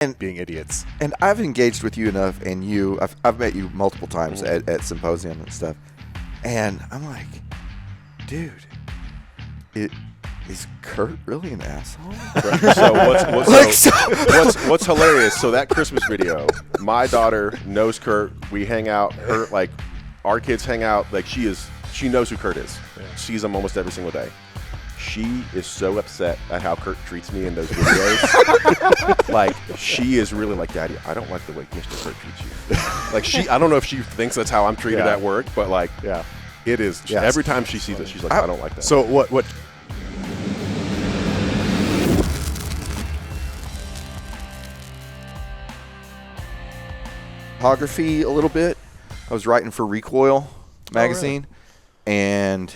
and being idiots. And I've engaged with you enough, and I've met you multiple times at symposium and stuff, and I'm like, dude, is Kurt really an asshole? So what's hilarious? So that Christmas video, my daughter knows Kurt. We hang out. Our kids hang out. Like she knows who Kurt is. Yeah. She sees him almost every single day. She is so upset at how Kurt treats me in those videos. Like she is really like, Daddy, I don't like the way Mr. Kurt treats you. Like I don't know if she thinks that's how I'm treated at work, but like, it is. Yes. Every time she sees it, she's like, I don't like that. So what? Photography a little bit. I was writing for Recoil magazine, and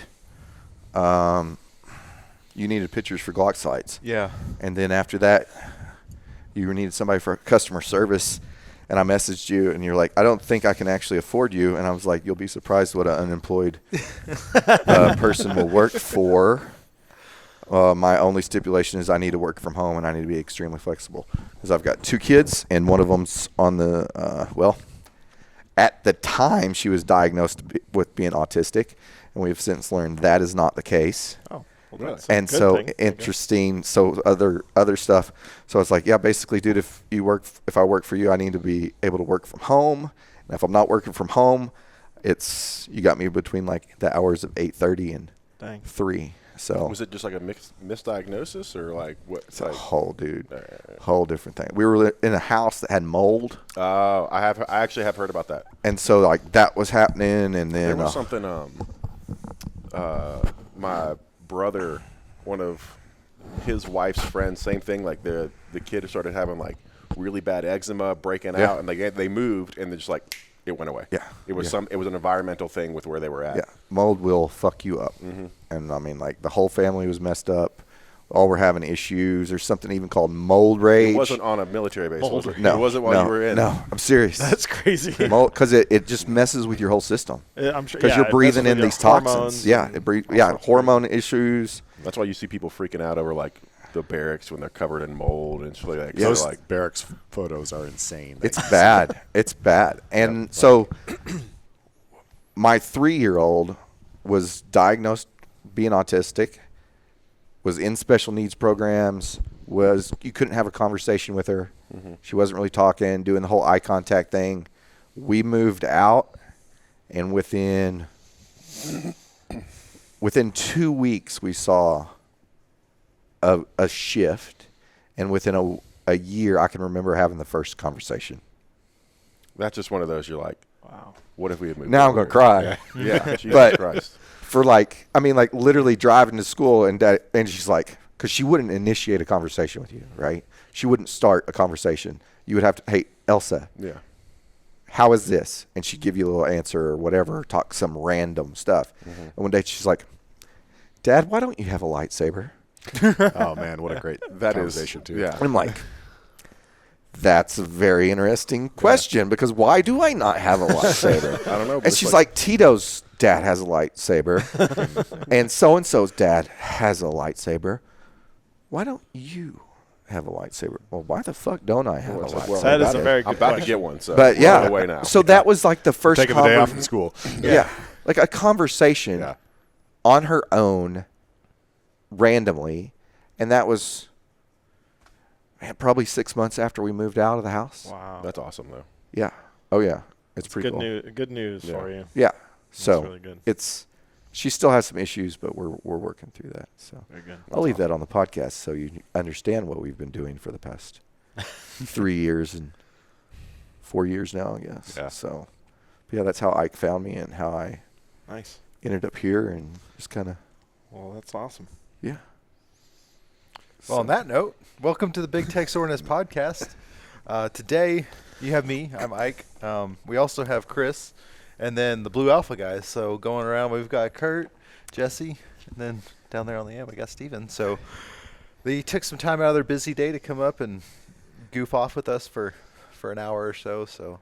you needed pictures for Glock sights. Yeah. And then after that, you needed somebody for customer service, and I messaged you, and you're like, I don't think I can actually afford you. And I was like, you'll be surprised what an unemployed person will work for. My only stipulation is I need to work from home, and I need to be extremely flexible because I've got 2 kids, and one of them's on the at the time she was diagnosed with being autistic, and we've since learned that is not the case. Oh, well, that's and so thing, interesting. So other stuff. So it's like, yeah, basically, dude, if I work for you, I need to be able to work from home. And if I'm not working from home, you got me between like the hours of 8:30 and 3. So was it just like a misdiagnosis or like what? It's a whole different thing. We were in a house that had mold. Oh, I actually have heard about that. And so like that was happening, and then there was something. My brother, one of his wife's friends, same thing. Like the kid started having like really bad eczema, breaking out, and they moved, and then just like it went away. Yeah, it was it was an environmental thing with where they were at. Yeah, mold will fuck you up, and I mean like the whole family was messed up. All were having issues. There's something even called mold rage. It wasn't on a military base, was it? No, it wasn't while you were in. No, I'm serious. That's crazy. Because it just messes with your whole system. I'm sure. Because you're breathing in these toxins. Yeah, hormone issues. That's why you see people freaking out over like the barracks when they're covered in mold and shit like that. Those like barracks photos are insane. It's bad. It's bad. And so my 3-year-old was diagnosed being autistic, was in special needs programs, you couldn't have a conversation with her. She wasn't really talking, doing the whole eye contact thing. We moved out, and within 2 weeks we saw a shift, and within a year I can remember having the first conversation. That's just one of those you're like, wow, what if we had moved? Now I'm going to cry. Yeah, Jesus Christ. For literally driving to school, and she's like, because she wouldn't initiate a conversation with you, right? She wouldn't start a conversation. You would have to, hey, Elsa, how is this? And she'd give you a little answer or whatever, talk some random stuff. And one day she's like, Dad, why don't you have a lightsaber? Oh man, what a great conversation too. Yeah. I'm like, that's a very interesting question because why do I not have a lightsaber? I don't know. And she's like, Tito's dad has a lightsaber, and so-and-so's dad has a lightsaber. Why don't you have a lightsaber? Well, why the fuck don't I have a lightsaber? Well, that is a very good I'm about question. to get one, so but we're on the way now. So that was like the first taking the day off from school. Yeah, like a conversation on her own, randomly, and that was probably 6 months after we moved out of the house. Wow, that's awesome though. Yeah. Oh yeah, it's pretty good cool. Good news for you. Yeah. So really good. She still has some issues, but we're working through that. So very good. I'll leave that on the podcast so you understand what we've been doing for the past 3 years and 4 years now, I guess. Yeah. So, yeah, that's how Ike found me and how I ended up here and just kind of. Well, that's awesome. Yeah. Well, on that note, welcome to the Big Tex Ordnance podcast. Today, you have me. I'm Ike. We also have Chris. And then the Blue Alpha guys. So going around, we've got Kurt, Jesse, and then down there on the end, we got Steven. So they took some time out of their busy day to come up and goof off with us for an hour or so. So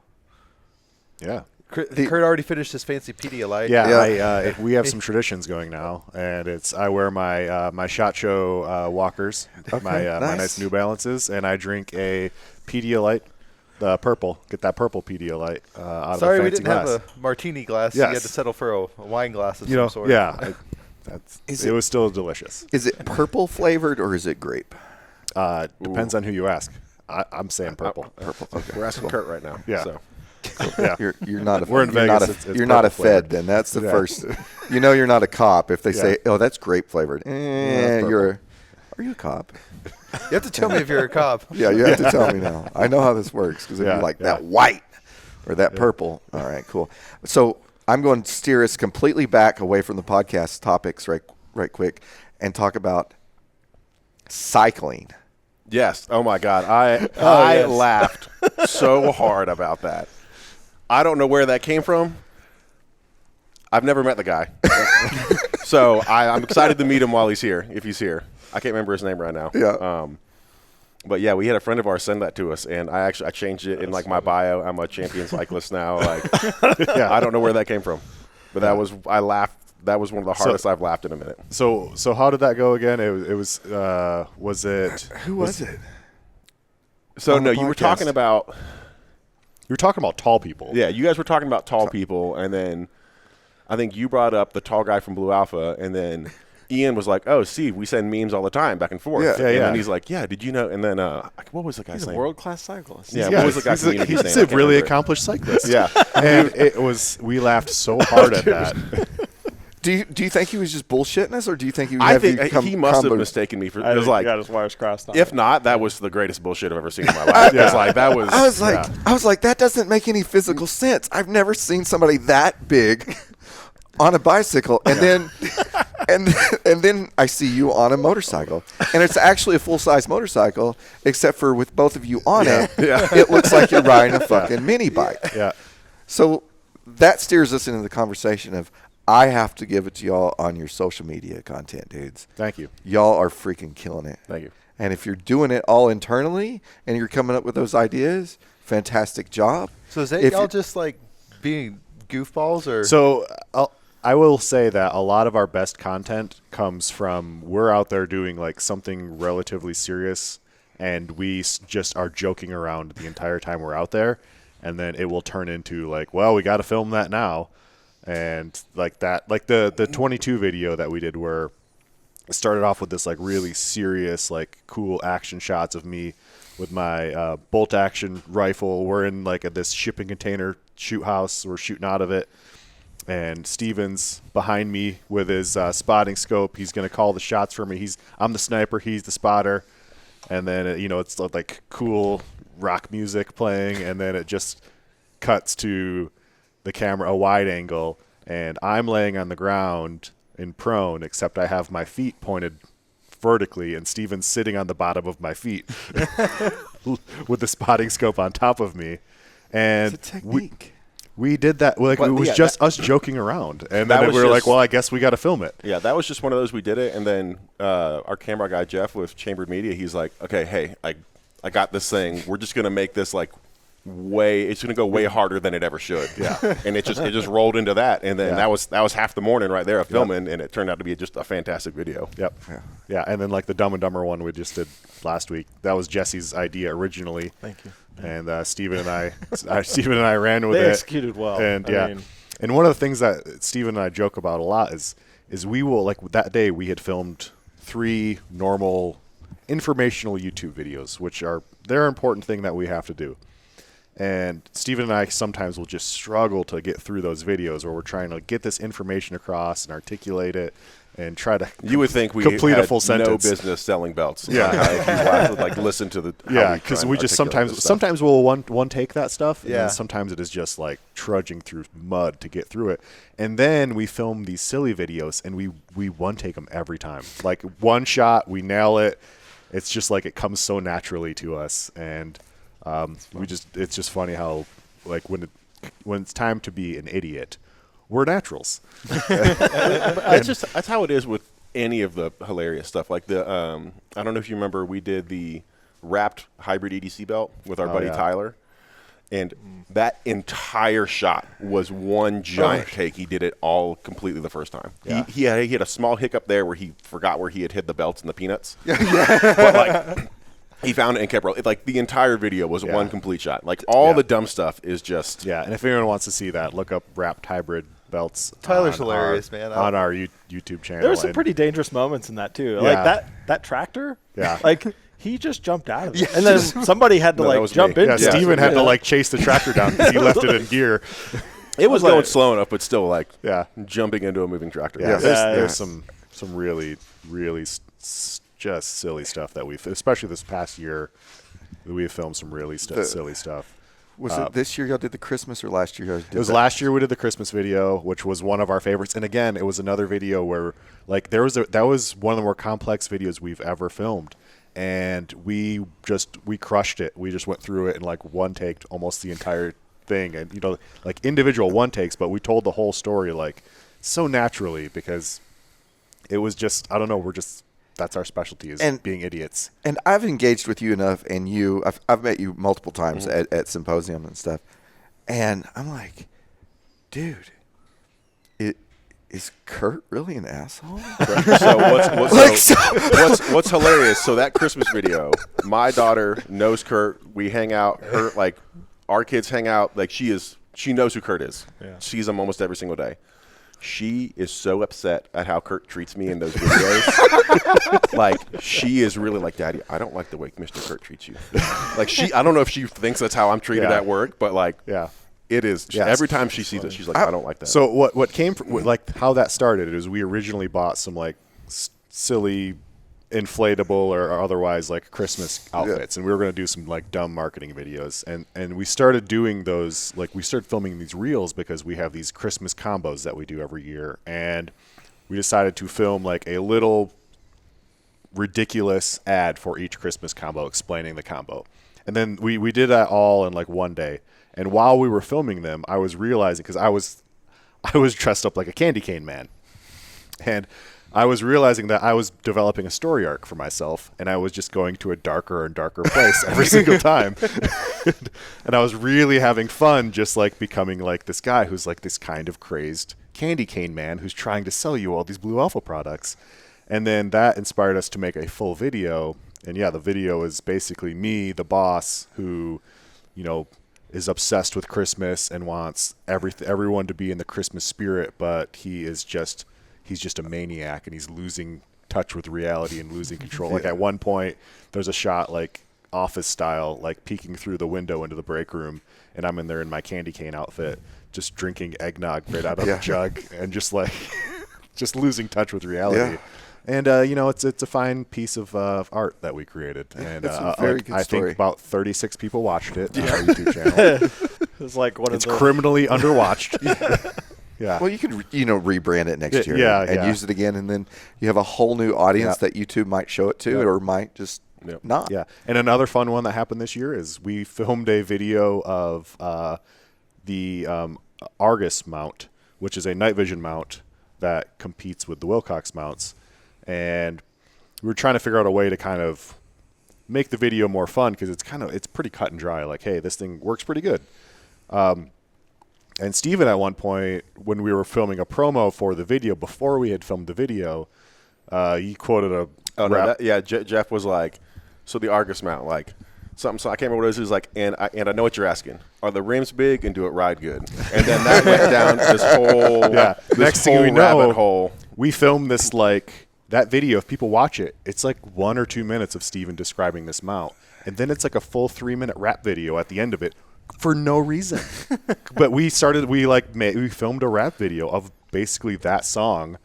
yeah, Kurt already finished his fancy Pedialyte. Yeah, we have some traditions going now, and I wear my my SHOT Show walkers, my nice New Balances, and I drink a Pedialyte, the purple. Get that purple Pedialyte out Sorry, of a we fancy didn't glass. have a martini glass. Yes. You had to settle for a wine glass of some sort. Yeah, it was still delicious. Is it purple flavored or is it grape? Depends on who you ask. I'm saying purple. Purple. Okay. We're asking Kurt right now. Yeah. So. Yeah. You're not a We're in you're Vegas, not a, it's you're not a purple Fed flavored. then. That's the Yeah. first. You're not a cop if they Yeah. say, "Oh, that's grape flavored." that's Are you a cop? You have to tell me if you're a cop. Yeah, you have to tell me now. I know how this works because if Yeah, you're like yeah. that white or that purple. All right, cool. So I'm going to steer us completely back away from the podcast topics right quick and talk about cycling. Yes. Oh my God. I yes. laughed so hard about that. I don't know where that came from. I've never met the guy, so I'm excited to meet him while he's here. If he's here, I can't remember his name right now. Yeah. But yeah, we had a friend of ours send that to us, and I changed it in like my bio. I'm a champion cyclist now. Like, I don't know where that came from, but I laughed. That was one of the hardest I've laughed in a minute. So how did that go again? It was it? Who was it? So On the no, you were podcast. talking about You were talking about tall people. Yeah, you guys were talking about tall people, and then I think you brought up the tall guy from Blue Alpha, and then Ian was like, "Oh, Steve, we send memes all the time back and forth." Yeah. And Yeah. then he's like, "Yeah, did you know?" And then what was the guy's He's a name? world-class cyclist. Yeah, Yeah, what was the guy's he's community's name? a I can't really remember it. accomplished cyclist. Yeah. And we laughed so hard at that. Do you think he was just bullshitting us, or do you think he? I have think you come, he must have come- mistaken me for. I It was like, got his wires crossed on if it. not, that was the greatest bullshit I've ever seen in my life. It's like that was. I was like, that doesn't make any physical sense. I've never seen somebody that big on a bicycle, and then and then I see you on a motorcycle, and it's actually a full size motorcycle, except for with both of you on it, it looks like you're riding a fucking mini bike. Yeah. So that steers us into the conversation of I have to give it to y'all on your social media content, dudes. Thank you. Y'all are freaking killing it. Thank you. And if you're doing it all internally and you're coming up with those ideas, fantastic job. So is that If y'all you- just like being goofballs or? So I will say that a lot of our best content comes from we're out there doing like something relatively serious, and we just are joking around the entire time we're out there, and then it will turn into like, well, we got to film that now, and like that, like the 22 video that we did where it started off with this like really serious, like cool action shots of me with my bolt action rifle. We're in like this shipping container shoot house. We're shooting out of it. And Steven's behind me with his spotting scope. He's going to call the shots for me. I'm the sniper. He's the spotter. And then, it's like cool rock music playing. And then it just cuts to the camera, a wide angle. And I'm laying on the ground in prone, except I have my feet pointed vertically. And Steven's sitting on the bottom of my feet with the spotting scope on top of me. And It's a technique. we did that. Like, But it was yeah, just us joking around. And That then was we were like, just- well, I guess we got to film it. Yeah, that was just one of those we did it, and then our camera guy Jeff with Chambered Media, he's like, "Okay, hey, I got this thing. We're just gonna make this like it's gonna go way harder than it ever should." Yeah. And it just rolled into that, and then Yeah. that was half the morning right there of filming, and it turned out to be just a fantastic video. Yep. Yeah. And then like the Dumb and Dumber one we just did last week. That was Jesse's idea originally. Thank you. And Steven and I ran with They it. executed well. And I yeah. mean- And one of the things that Steven and I joke about a lot is we will, like, that day we had filmed 3 normal informational YouTube videos, which they're an important thing that we have to do. And Steven and I sometimes will just struggle to get through those videos where we're trying to get this information across and articulate it and try to You would think we complete had a full sentence. no business selling belts. Yeah. Like listen to the Yeah, because we just sometimes we'll one take that stuff, and Yeah. then sometimes it is just like trudging through mud to get through it, and then we film these silly videos, and we one take them every time, like one shot, we nail it. It's just like it comes so naturally to us, and it's just funny how like when it's time to be an idiot, we're naturals. That's how it is with any of the hilarious stuff. Like I don't know if you remember, we did the wrapped hybrid EDC belt with our buddy yeah. Tyler, And that entire shot was one giant take. He did it all completely the first time. Yeah. He had a small hiccup there where he forgot where he had hid the belts and the peanuts. But like he found it and kept rolling. Like the entire video was one complete shot. Like all the dumb stuff is just And if anyone wants to see that, look up wrapped hybrid belts. Tyler's hilarious, man. On our YouTube channel. There were some pretty dangerous moments in that too. Yeah. Like that tractor. Yeah. Like he just jumped out of it, and then somebody had to No, that like was jump me. into Yeah, it. Steven had to like chase the tractor down because he left it in gear. it was going slow enough, but still like jumping into a moving tractor. Yeah, Yeah. there's some really just silly stuff that especially this past year, we have filmed some really silly stuff. Was it this year y'all did the Christmas or last year y'all did It was last year we did the Christmas video, which was one of our favorites. And again, it was another video where like that was one of the more complex videos we've ever filmed. And we crushed it. We just went through it in like one take almost the entire thing. And like individual one takes, but we told the whole story like so naturally because it was just, I don't know, that's our specialty is being idiots. And I've engaged with you enough, and I've met you multiple times at symposium and stuff, and I'm like, dude, is Kurt really an asshole? So what's hilarious? So that Christmas video, my daughter knows Kurt. We hang out. Our kids hang out. Like she knows who Kurt is. Yeah. Sees him almost every single day. She is so upset at how Kurt treats me in those videos. Like she is really like, Daddy, I don't like the way Mr. Kurt treats you. Like I don't know if she thinks that's how I'm treated at work, but like, it is. Every time she sees it, she's like, I don't like that. So what came from like how that started is we originally bought some like silly inflatable or otherwise like Christmas outfits, and we were going to do some like dumb marketing videos, and we started doing those, like we started filming these reels because we have these Christmas combos that we do every year, and we decided to film like a little ridiculous ad for each Christmas combo explaining the combo. And then we did that all in like one day. And while we were filming them, I was realizing, because I was dressed up like a candy cane man, and I was realizing that I was developing a story arc for myself, and I was just going to a darker and darker place every single time. And I was really having fun just like becoming like this guy who's like this kind of crazed candy cane man who's trying to sell you all these Blue Alpha products. And then that inspired us to make a full video. And the video is basically me, the boss, who, is obsessed with Christmas and wants everyone to be in the Christmas spirit, but he's just a maniac, and he's losing touch with reality and losing control. Like at one point, there's a shot like Office style, like peeking through the window into the break room, and I'm in there in my candy cane outfit, just drinking eggnog right out of the jug, and just like just losing touch with reality. Yeah. And it's a fine piece of art that we created, and It's a very good I story. think about 36 people watched it on our YouTube channel. It was like It's criminally underwatched. Yeah. Well, you could rebrand it next year and use it again, and then you have a whole new audience that YouTube might show it to or might just not. Yeah. And another fun one that happened this year is we filmed a video of the Argus mount, which is a night vision mount that competes with the Wilcox mounts. And we were trying to figure out a way to kind of make the video more fun because it's pretty cut and dry. Like, hey, this thing works pretty good. And Steven, at one point, when we were filming a promo for the video, before we had filmed the video, he quoted Jeff was like, so the Argus mount, like, something, so I can't remember what it was. He was like, and I know what you're asking. Are the rims big and do it ride good? And then that went down this whole next thing we know, rabbit hole. We filmed this, like, that video, if people watch it, it's like 1 or 2 minutes of Steven describing this mount. And then it's like a full 3-minute rap video at the end of it for no reason. But we filmed a rap video of basically that song,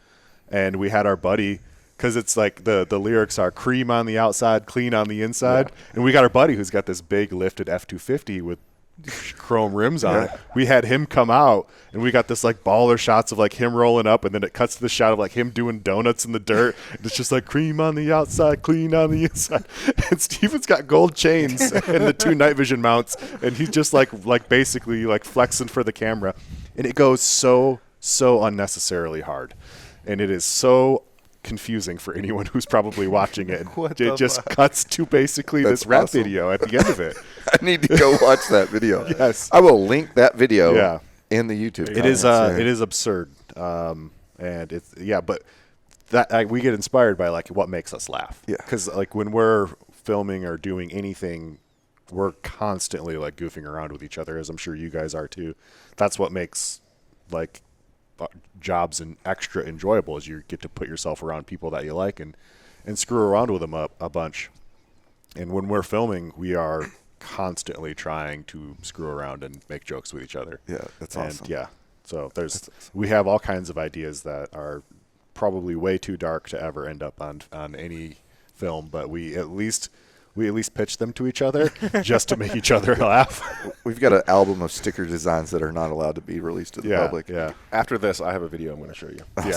and we had our buddy, because it's like the lyrics are cream on the outside, clean on the inside. And we got our buddy who's got this big lifted F-250 with chrome rims on it. We had him come out, and we got this like baller shots of like him rolling up, and then it cuts to the shot of like him doing donuts in the dirt, and it's just like cream on the outside, clean on the inside. And Steven's got gold chains and the 2 night vision mounts, and he's just like basically like flexing for the camera, and it goes so unnecessarily hard, and it is so confusing for anyone who's probably watching it. What It the just fuck? cuts to basically That's this rap awesome. video at the end of it. I need to go watch that video. Yes. I will link that video Yeah. in the YouTube. It is comments. it is absurd, and it's but that we get inspired by like what makes us laugh. Yeah. Because like when we're filming or doing anything, we're constantly like goofing around with each other, as I'm sure you guys are too. That's what makes like jobs and extra enjoyable, is you get to put yourself around people that you like and screw around with them a bunch. And when we're filming, we are constantly trying to screw around and make jokes with each other. Yeah, that's and awesome. yeah, so we have all kinds of ideas that are probably way too dark to ever end up on any film, but we at least pitch them to each other just to make each other laugh. We've got an album of sticker designs that are not allowed to be released to the public. Yeah. After this, I have a video I'm going to show you. Yeah.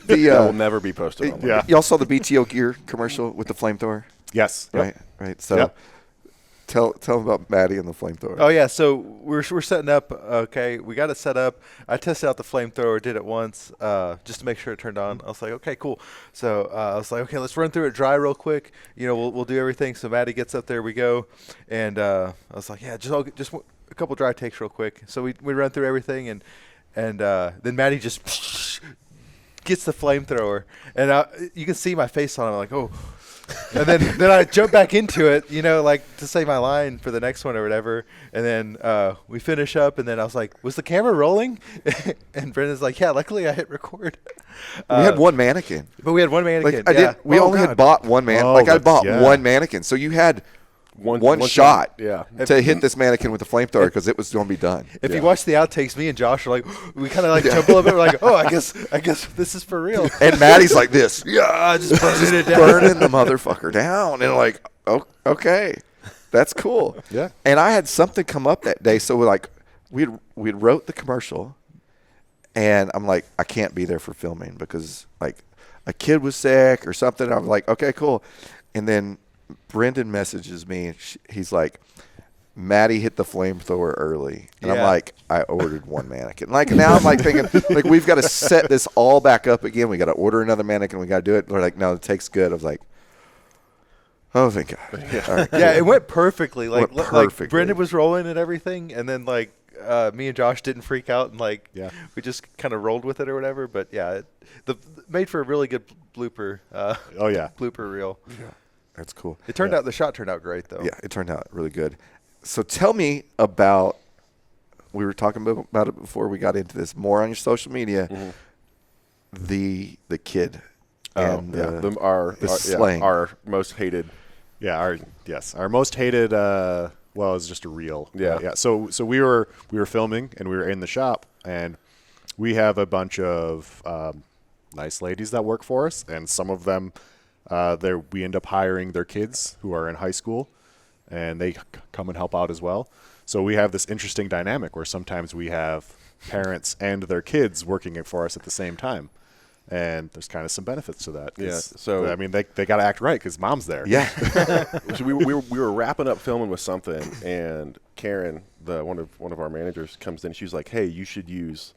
That will never be posted online. Yeah. Y'all saw the BTO gear commercial with the flamethrower, Yes. Yep. right? So Yep. tell them about Maddie and the flamethrower. Oh yeah, so we're setting up. Okay, we got it set up. I tested out the flamethrower, did it once, just to make sure it turned on. I was like, okay, cool. So I was like, okay, let's run through it dry real quick. You know, we'll do everything. So Maddie gets up there, we go, and I was like, yeah, just a couple dry takes real quick. So we run through everything, and then Maddie just gets the flamethrower, and you can see my face on it. I'm like, oh. And then I jump back into it, you know, like to say my line for the next one or whatever. And then we finish up, and then I was like, was the camera rolling? And Brendan's like, yeah, luckily I hit record. We had one mannequin. But we had one mannequin. Like we only had bought one man. Oh, like I that's- bought yeah. one mannequin, so you had one shot Yeah. to hit this mannequin with the flamethrower because it was going to be done. If you watch the outtakes, me and Josh are like, we kind of like jump a little bit. We're like, oh, I guess this is for real. And Maddie's like this, Yeah, just burning it down. burning the motherfucker down, and like, oh, okay, that's cool. Yeah. And I had something come up that day, so we'd wrote the commercial, and I'm like, I can't be there for filming because like a kid was sick or something. I'm like, okay, cool. And then Brendan messages me, and he's like, Maddie hit the flamethrower early. And I'm Yeah. like, I ordered one mannequin. Like now I'm like thinking, like we've got to set this all back up again. We got to order another mannequin. We got to do it. They're like, no, the take's good. I was like, oh, thank God. All right, Yeah, cool. it went perfectly. Like, Went like perfectly. Brendan was rolling and everything, and then like me and Josh didn't freak out, and like we just kind of rolled with it or whatever. But yeah, it made for a really good blooper. Oh yeah. Blooper reel. That's cool. It turned out the shot turned out great though. Yeah, it turned out really good. So tell me about, we were talking about it before we got into this, more on your social media, the kid. And Our slang. our most hated. Yeah, our most hated. Well, it's just a reel. Yeah. Yeah. So we were filming and we were in the shop, and we have a bunch of nice ladies that work for us, and some of them, we end up hiring their kids who are in high school, and they come and help out as well. So we have this interesting dynamic where sometimes we have parents and their kids working for us at the same time. And there's kind of some benefits to that. Yeah, so- I mean, they got to act right because mom's there. Yeah. So we were wrapping up filming with something, and Karen, one of our managers, comes in. She was like, "Hey, you should use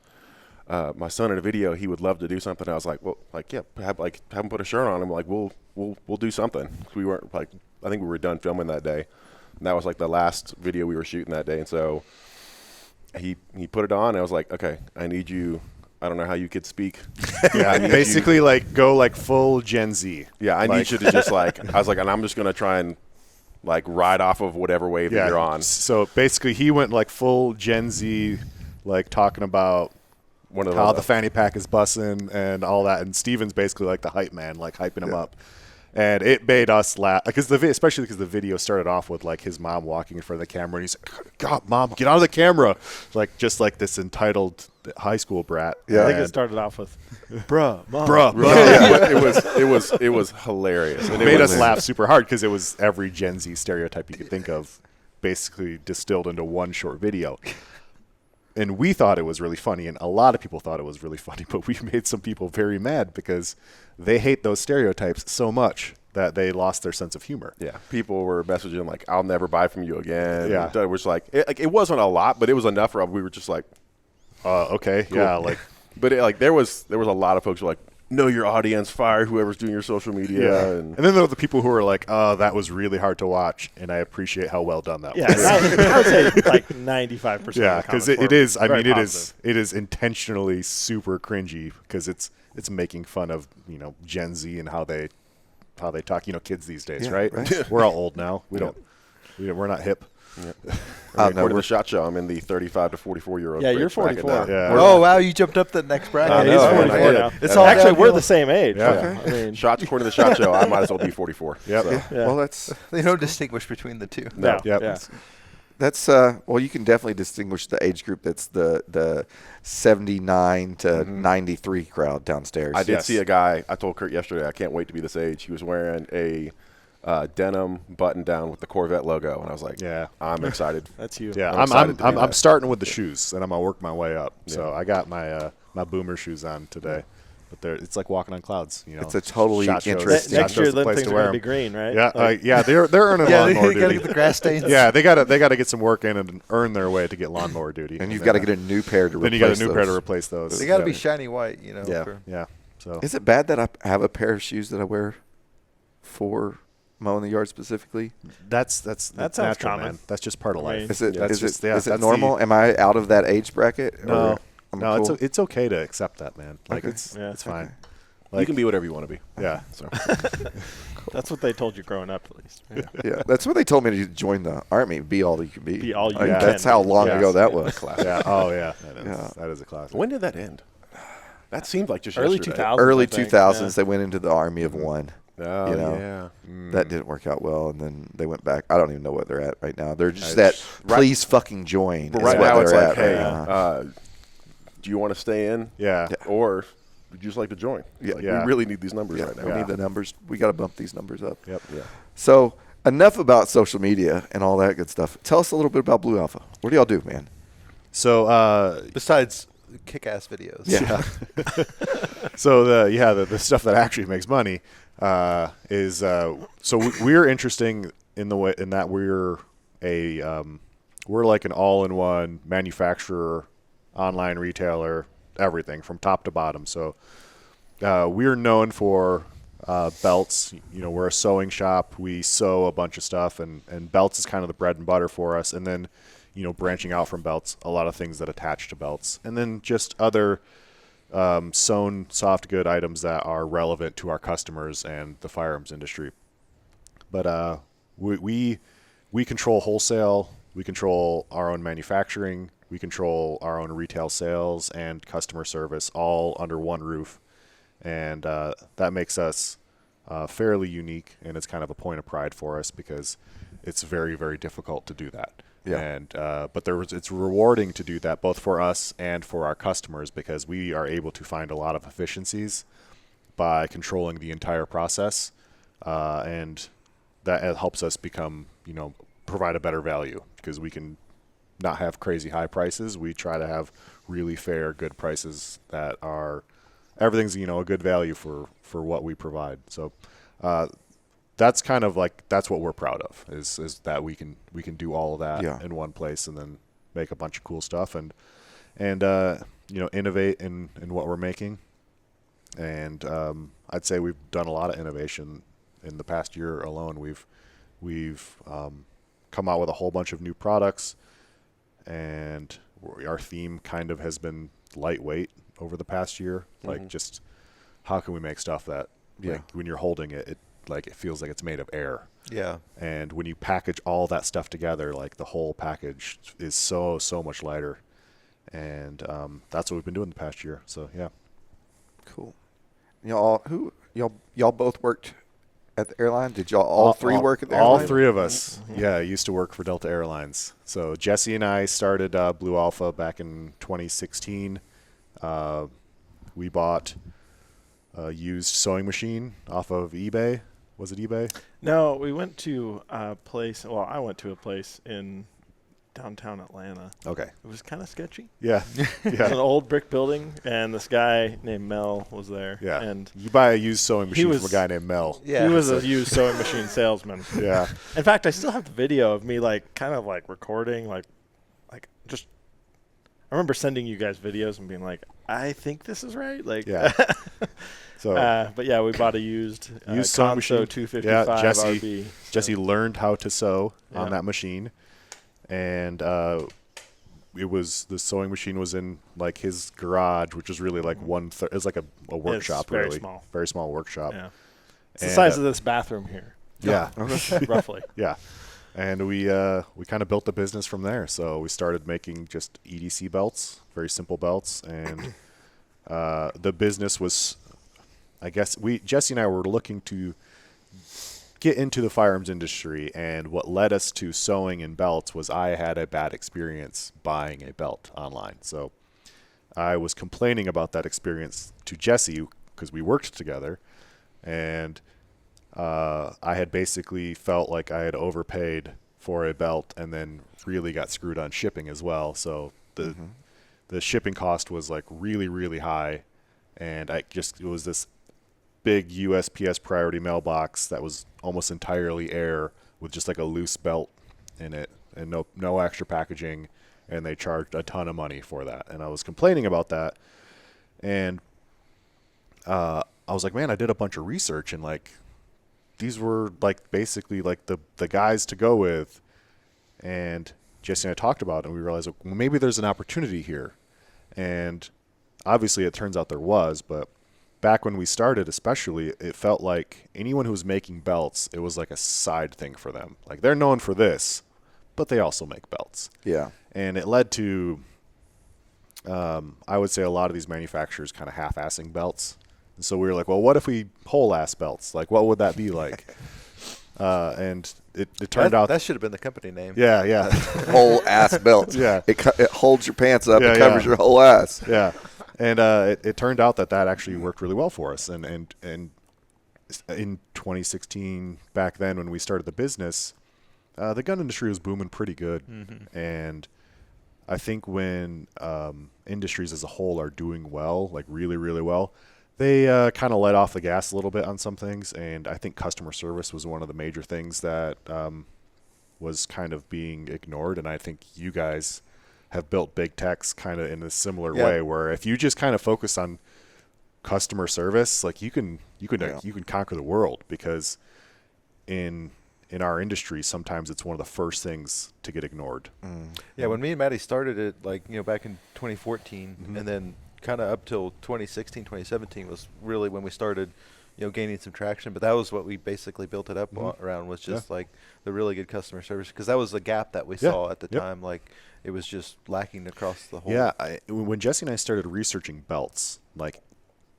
my son in a video. He would love to do something." I was like, "Well, like yeah, have him put a shirt on him. Like we'll do something." We weren't like, I think we were done filming that day, and that was like the last video we were shooting that day. And so he put it on. And I was like, "Okay, I need you." I don't know how you could speak. Yeah, basically like go like full Gen Z. Yeah, I need you to just like, I was like, and I'm just going to try and like ride off of whatever wave that you're on. So basically he went like full Gen Z, like talking about One of how those. the fanny pack is bussin' and all that. And Steven's basically like the hype man, like hyping him up. And it made us laugh, especially because the video started off with like his mom walking in front of the camera, and he's like, "God, mom, get out of the camera!" Like just like this entitled high school brat. Yeah. I think it And- started off with, bruh, mom. bruh. Yeah, it was hilarious. And It made was, us laugh super hard because it was every Gen Z stereotype you could think of, basically distilled into one short video. And we thought it was really funny, and a lot of people thought it was really funny, but we made some people very mad because they hate those stereotypes so much that they lost their sense of humor. Yeah, people were messaging like, "I'll never buy from you again." Yeah. It was like it wasn't a lot, but it was enough. We were just like, Okay, cool. yeah, like But there was a lot of folks who were like, know your audience, fire whoever's doing your social media. Yeah. And And then there are the people who are like, oh, that was really hard to watch, and I appreciate how well done that Yeah, was. I would say like 95%. Yeah, because because it is. I mean, it is intentionally super cringy because it's making fun of Gen Z and how they talk. Kids these days, Yeah, right? We're all old now. We're not hip. according to the Shot Show, I'm in the 35 to 44-year-old. Yeah, you're age bracket 44. now. Yeah. Oh wow, you jumped up the next bracket. I He's know, 44 man. now. It's all Actually, we're downhill. the same age. Yeah. I mean, Shots, according to the Shot Show, I might as well be 44. Yep. So. yeah. Well, that's They don't distinguish between the two. No. Yep. Yeah. That's well, you can definitely distinguish the age group. That's the 79 to 93 crowd downstairs. I did Yes. see a guy. I told Kurt yesterday, I can't wait to be this age. He was wearing a denim button down with the Corvette logo, and I was like, Yeah. I'm excited. That's you. Yeah, I'm I'm excited to do I'm that. starting with the shoes, and I'm gonna work my way up. So Yeah. I got my my boomer shoes on today, but it's like walking on clouds. It's a totally Shot shows- interesting- Shot Next shows year, the them place things to are wear going to be 'em. green, right? Yeah, Like, yeah, they're earning Yeah, lawnmower they gotta duty. get the grass stains. Yeah, they gotta get some work in and earn their way to get lawnmower duty. and you've then, got to get a new pair to then replace you got a new pair to those. replace those. They got to yeah. be shiny white, Yeah, for- yeah. So Is it bad that I have a pair of shoes that I wear for mowing the yard specifically? that's That sounds natural, common. man. That's just part of I life. mean, Is it That's is just- it yeah, is it that's normal? Am I out of that age bracket? No, or I'm no, cool? it's okay to accept that, man. Like Okay. it's Yeah. fine. Okay. You can be whatever you want to be. Yeah. So That's what they told you growing up, at least. Right? Yeah, that's what they told me to join the army. Be all you can be. Be all you Like, can That's be. how long Yes. ago that Yeah. was. Yeah. Oh yeah. Yeah. That is a classic. when did that end? That seemed like just Early yesterday. 2000s. Early I think. 2000s, they went into the army of one. Oh, You know. yeah. That didn't work out well, and then they went back. I don't even know what they're at right now. They're just I that just- please fucking join. But is right what now it's they're like, at hey, right now. do you want to stay in? Yeah. Or would you just like to join? Yeah. Like, Yeah. We really need these numbers Yeah, right now. we need the numbers. We got to bump these numbers up. Yep. Yeah. So enough about social media and all that good stuff. Tell us a little bit about Blue Alpha. What do y'all do, man? So Besides kick-ass videos. Yeah. So the stuff that actually makes money is we're interesting in the way in that we're like an all-in-one manufacturer, online retailer, everything from top to bottom. So we're known for belts. We're a sewing shop. We sew a bunch of stuff, and belts is kind of the bread and butter for us. And then branching out from belts, a lot of things that attach to belts, and then just other sewn soft good items that are relevant to our customers and the firearms industry. But we control wholesale, we control our own manufacturing, we control our own retail sales and customer service all under one roof, and that makes us fairly unique, and it's kind of a point of pride for us because it's very, very difficult to do that. Yeah. And but it's rewarding to do that both for us and for our customers because we are able to find a lot of efficiencies by controlling the entire process, and that helps us provide a better value because we can not have crazy high prices. We try to have really fair, good prices that are everything's a good value for what we provide. So. That's kind of that's what we're proud of is that we can do all of that in one place and then make a bunch of cool stuff and innovate in what we're making. And I'd say we've done a lot of innovation in the past year alone. We've come out with a whole bunch of new products, and our theme kind of has been lightweight over the past year. Like just how can we make stuff that when you're holding it feels like it's made of air. Yeah. And when you package all that stuff together, the whole package is so much lighter. And that's what we've been doing the past year. So yeah. Cool. Y'all both worked at the airline? Did y'all all three work at the airline? All three of us, used to work for Delta Airlines. So Jesse and I started Blue Alpha back in 2016. We bought a used sewing machine off of eBay. Was it eBay? No, we went to a place. Well, I went to a place in downtown Atlanta. Okay. It was kind of sketchy. Yeah. It was an old brick building, and this guy named Mel was there. Yeah. And you buy a used sewing machine was- from a guy named Mel. Yeah. he was a used sewing machine salesman. Yeah. In fact, I still have the video of me recording, remember sending you guys videos and being like, I think this is right. Like, Yeah. So but yeah, we bought a used sewing machine. 255 Yeah, RB. Jesse learned how to sew on Yeah. that machine, and the sewing machine was in like his garage, which is really like it was like a workshop, very really small. very small workshop. Yeah. It's the And, size of this bathroom here, Yeah, roughly. yeah. And we kind of built the business from there. So we started making just EDC belts, very simple belts, and the business was, I guess, Jesse and I were looking to get into the firearms industry, and what led us to sewing and belts was I had a bad experience buying a belt online. So I was complaining about that experience to Jesse because we worked together, and I had basically felt like I had overpaid for a belt and then really got screwed on shipping as well. So the shipping cost was like really, really high, and it was this big USPS priority mailbox that was almost entirely air with just like a loose belt in it and no extra packaging, and they charged a ton of money for that. And I was complaining about that, and I was like, man, I did a bunch of research, and like these were like basically like the guys to go with. And Jesse and I talked about it, and we realized, well, maybe there's an opportunity here. And obviously it turns out there was, but back when we started especially, it felt like anyone who was making belts, it was like a side thing for them. Like they're known for this, but they also make belts. Yeah. And it led to, I would say, a lot of these manufacturers kind of half-assing belts. And so we were like, well, what if we whole-ass belts? Like, what would that be like? And it turned out that should have been the company name. yeah, Whole ass belt. Yeah. It holds your pants up. Yeah, It covers yeah. your whole ass. yeah. And it turned out that actually worked really well for us. And in 2016, back then when we started the business, the gun industry was booming pretty good. And I think when industries as a whole are doing well, like really, really well, they kind of let off the gas a little bit on some things. And I think customer service was one of the major things that was kind of being ignored. And I think you guys have built Big Tex kind of in a similar way, where if you just kind of focus on customer service, like you can conquer the world, because in our industry, sometimes it's one of the first things to get ignored. Yeah, when me and Maddie started it, like, back in 2014, and then kind of up till 2016, 2017 was really when we started, gaining some traction. But that was what we basically built it up around, was just like the really good customer service, because that was a gap that we saw at the time. Like, it was just lacking across the whole. Yeah, when Jesse and I started researching belts, like,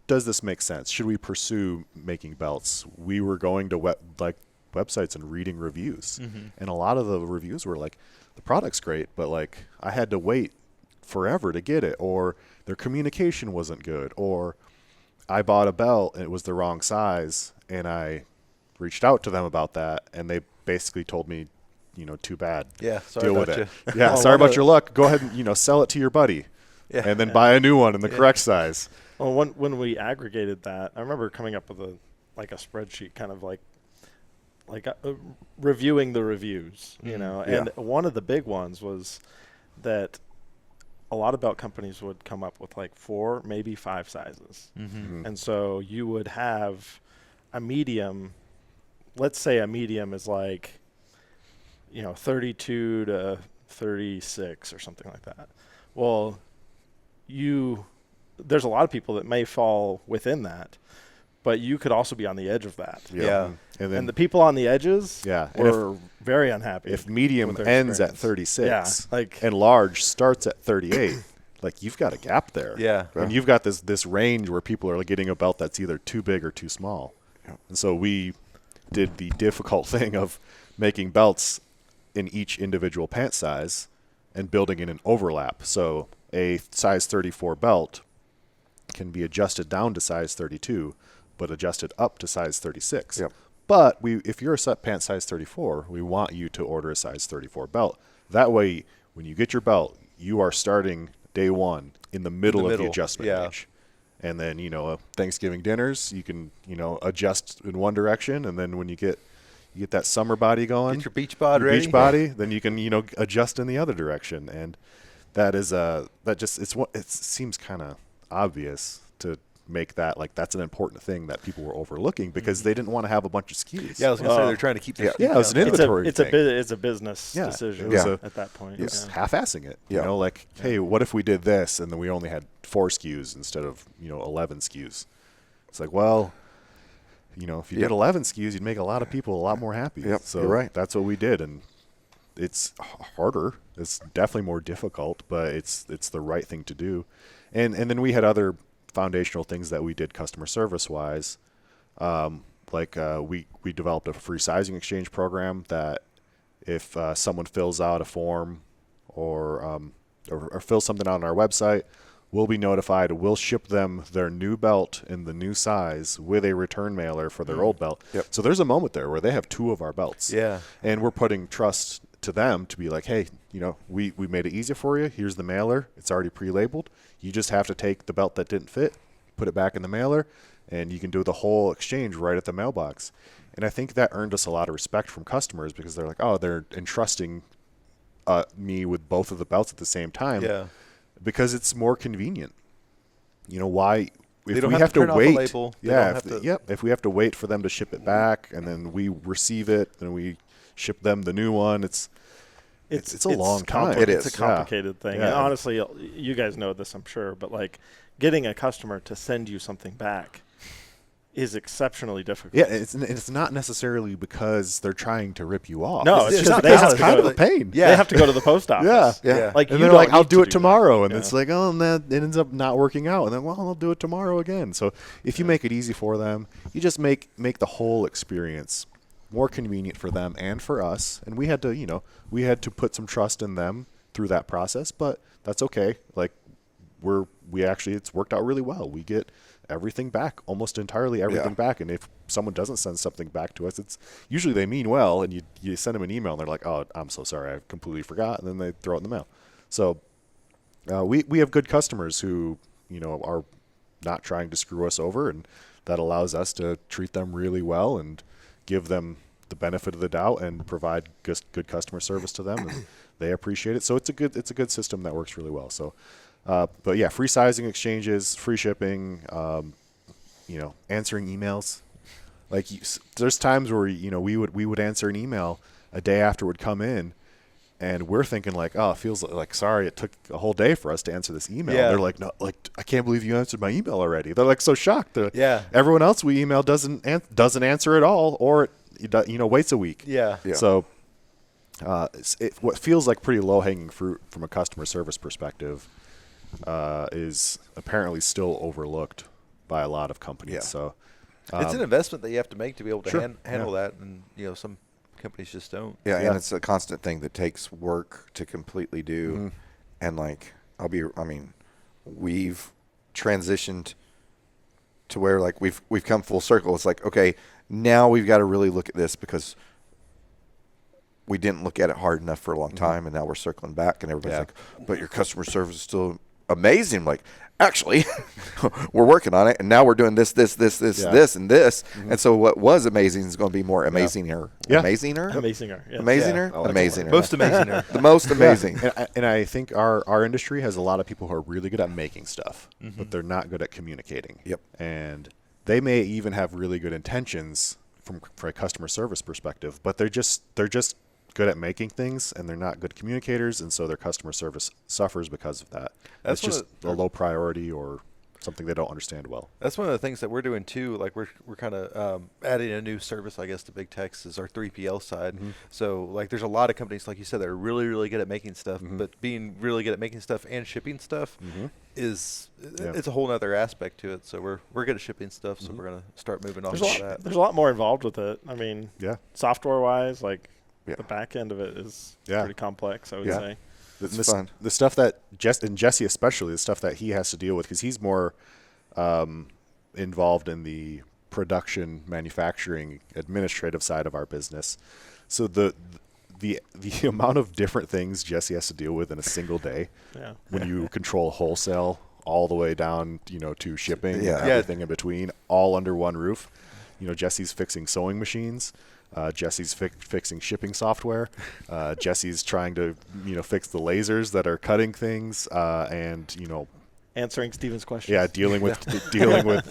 does this make sense? Should we pursue making belts? We were going to websites and reading reviews, and a lot of the reviews were like, the product's great, but like I had to wait forever to get it, or their communication wasn't good, or I bought a belt and it was the wrong size, and I reached out to them about that, and they basically told me, too bad. Yeah, sorry deal about with it. you. Yeah, sorry about your luck. Go ahead and sell it to your buddy, and then buy a new one in the correct size. Well, when we aggregated that, I remember coming up with a spreadsheet, kind of like reviewing the reviews, and one of the big ones was that a lot of belt companies would come up with like 4, maybe 5 sizes. And so you would have a medium. Let's say a medium is like, 32 to 36 or something like that. Well, there's a lot of people that may fall within that, but you could also be on the edge of that. Yeah. And the people on the edges and were very unhappy. if medium with their ends at experience. 36, and large starts at 38, like you've got a gap there. Yeah. And you've got this range where people are getting a belt that's either too big or too small. And so we did the difficult thing of making belts in each individual pant size and building in an overlap. So a size 34 belt can be adjusted down to size 32, but adjusted up to size 36. Yep. But if you're a pant size 34, we want you to order a size 34 belt. That way, when you get your belt, you are starting day one in the middle of the adjustment range. And then, Thanksgiving dinners, you can, adjust in one direction. And then when you get that summer body going, Get your beach bod ready. Beach body, then you can, adjust in the other direction. And that is it seems kind of obvious to make that like that's an important thing that people were overlooking because they didn't want to have a bunch of SKUs. Yeah, I was going to say they're trying to keep their Yeah, it was an inventory It's a thing. it's a business decision was at that point. It was Yeah. half-assing it. Yeah. You know, like, hey, what if we did this and then we only had 4 SKUs instead of 11 SKUs? It's like, well, if you did 11 SKUs, you'd make a lot of people a lot more happy. Yep, So you're right. that's what we did, and it's harder. It's definitely more difficult, but it's the right thing to do. And then we had other foundational things that we did customer service wise. We developed a free sizing exchange program that if someone fills out a form or fills something out on our website, we'll be notified. We'll ship them their new belt in the new size with a return mailer for their old belt. Yep. So there's a moment there where they have 2 of our belts. Yeah. And we're putting trust to them to be like, hey, we made it easy for you. Here's the mailer. It's already pre-labeled. You just have to take the belt that didn't fit, put it back in the mailer, and you can do the whole exchange right at the mailbox. And I think that earned us a lot of respect from customers because they're like, oh, they're entrusting me with both of the belts at the same time. Yeah. Because it's more convenient. Why? If They don't we have to print off a wait, label. They yeah, don't have to- if we have to wait for them to ship it back and then we receive it, then we ship them the new one. It's a long time. It It's is. a complicated thing. Yeah. And honestly, you guys know this, I'm sure, but like getting a customer to send you something back is exceptionally difficult. Yeah, it's not necessarily because they're trying to rip you off. No, it's it's just not they because have it's to kind go of a pain. Yeah. They have to go to the post office. Yeah. Yeah. Like And you they're don't like, I'll need do to it tomorrow. And Yeah. it's like, oh, and then it ends up not working out. And then, well, I'll do it tomorrow again. So if you make it easy for them, you just make the whole experience more convenient for them and for us. And we had to put some trust in them through that process, but that's okay. Like it's worked out really well. We get everything back, almost entirely everything back. And if someone doesn't send something back to us, it's usually they mean well, and you send them an email and they're like, oh, I'm so sorry, I completely forgot. And then they throw it in the mail. So we have good customers who, are not trying to screw us over, and that allows us to treat them really well and give them the benefit of the doubt and provide good customer service to them, and they appreciate it. So it's a good system that works really well. So, but yeah, free sizing exchanges, free shipping, answering emails. Like there's times where we would answer an email a day after it would come in, and we're thinking like, oh, it feels like sorry it took a whole day for us to answer this email. Yeah. They're like, no, like I can't believe you answered my email already. They're like so shocked. They're like, Yeah. everyone else we email doesn't answer at all, or waits a week. Yeah. Yeah. So what feels like pretty low hanging fruit from a customer service perspective is apparently still overlooked by a lot of companies. Yeah. So It's an investment that you have to make to be able to Sure. handle that, and some companies just don't. Yeah, Yeah. and it's a constant thing that takes work to completely do. And we've transitioned to where like we've come full circle. It's like, okay, now we've got to really look at this because we didn't look at it hard enough for a long time, and now we're circling back, and everybody's like, but your customer service is still amazing. I'm like, actually, we're working on it, and now we're doing this, and this. And so what was amazing is going to be more amazinger. Yeah. Amazinger? Amazinger. Yes. Amazinger? I like that Amazinger. Most amazing. The most amazing. And I think our industry has a lot of people who are really good at making stuff, but they're not good at communicating. Yep. And they may even have really good intentions from a customer service perspective, but they're just good at making things, and they're not good communicators, and so their customer service suffers because of that. That's it's just a low priority or something they don't understand well. That's one of the things that we're doing too. Like we're kind of adding a new service, I guess, to Big Tex is our 3PL side. So like there's a lot of companies, like you said, that are really, really good at making stuff, but being really good at making stuff and shipping stuff is it's a whole other aspect to it. So we're good at shipping stuff, so we're gonna start moving on to that. There's a lot more involved with it. I mean, software wise, like the back end of it is pretty complex, I would say. It's fun. The stuff that Jesse especially, the stuff that he has to deal with, because he's more involved in the production, manufacturing, administrative side of our business. So the amount of different things Jesse has to deal with in a single day, when you control wholesale all the way down, to shipping and everything in between, all under one roof. Jesse's fixing sewing machines. Jesse's fixing shipping software. Jesse's trying to fix the lasers that are cutting things, and answering Steven's questions. yeah, dealing with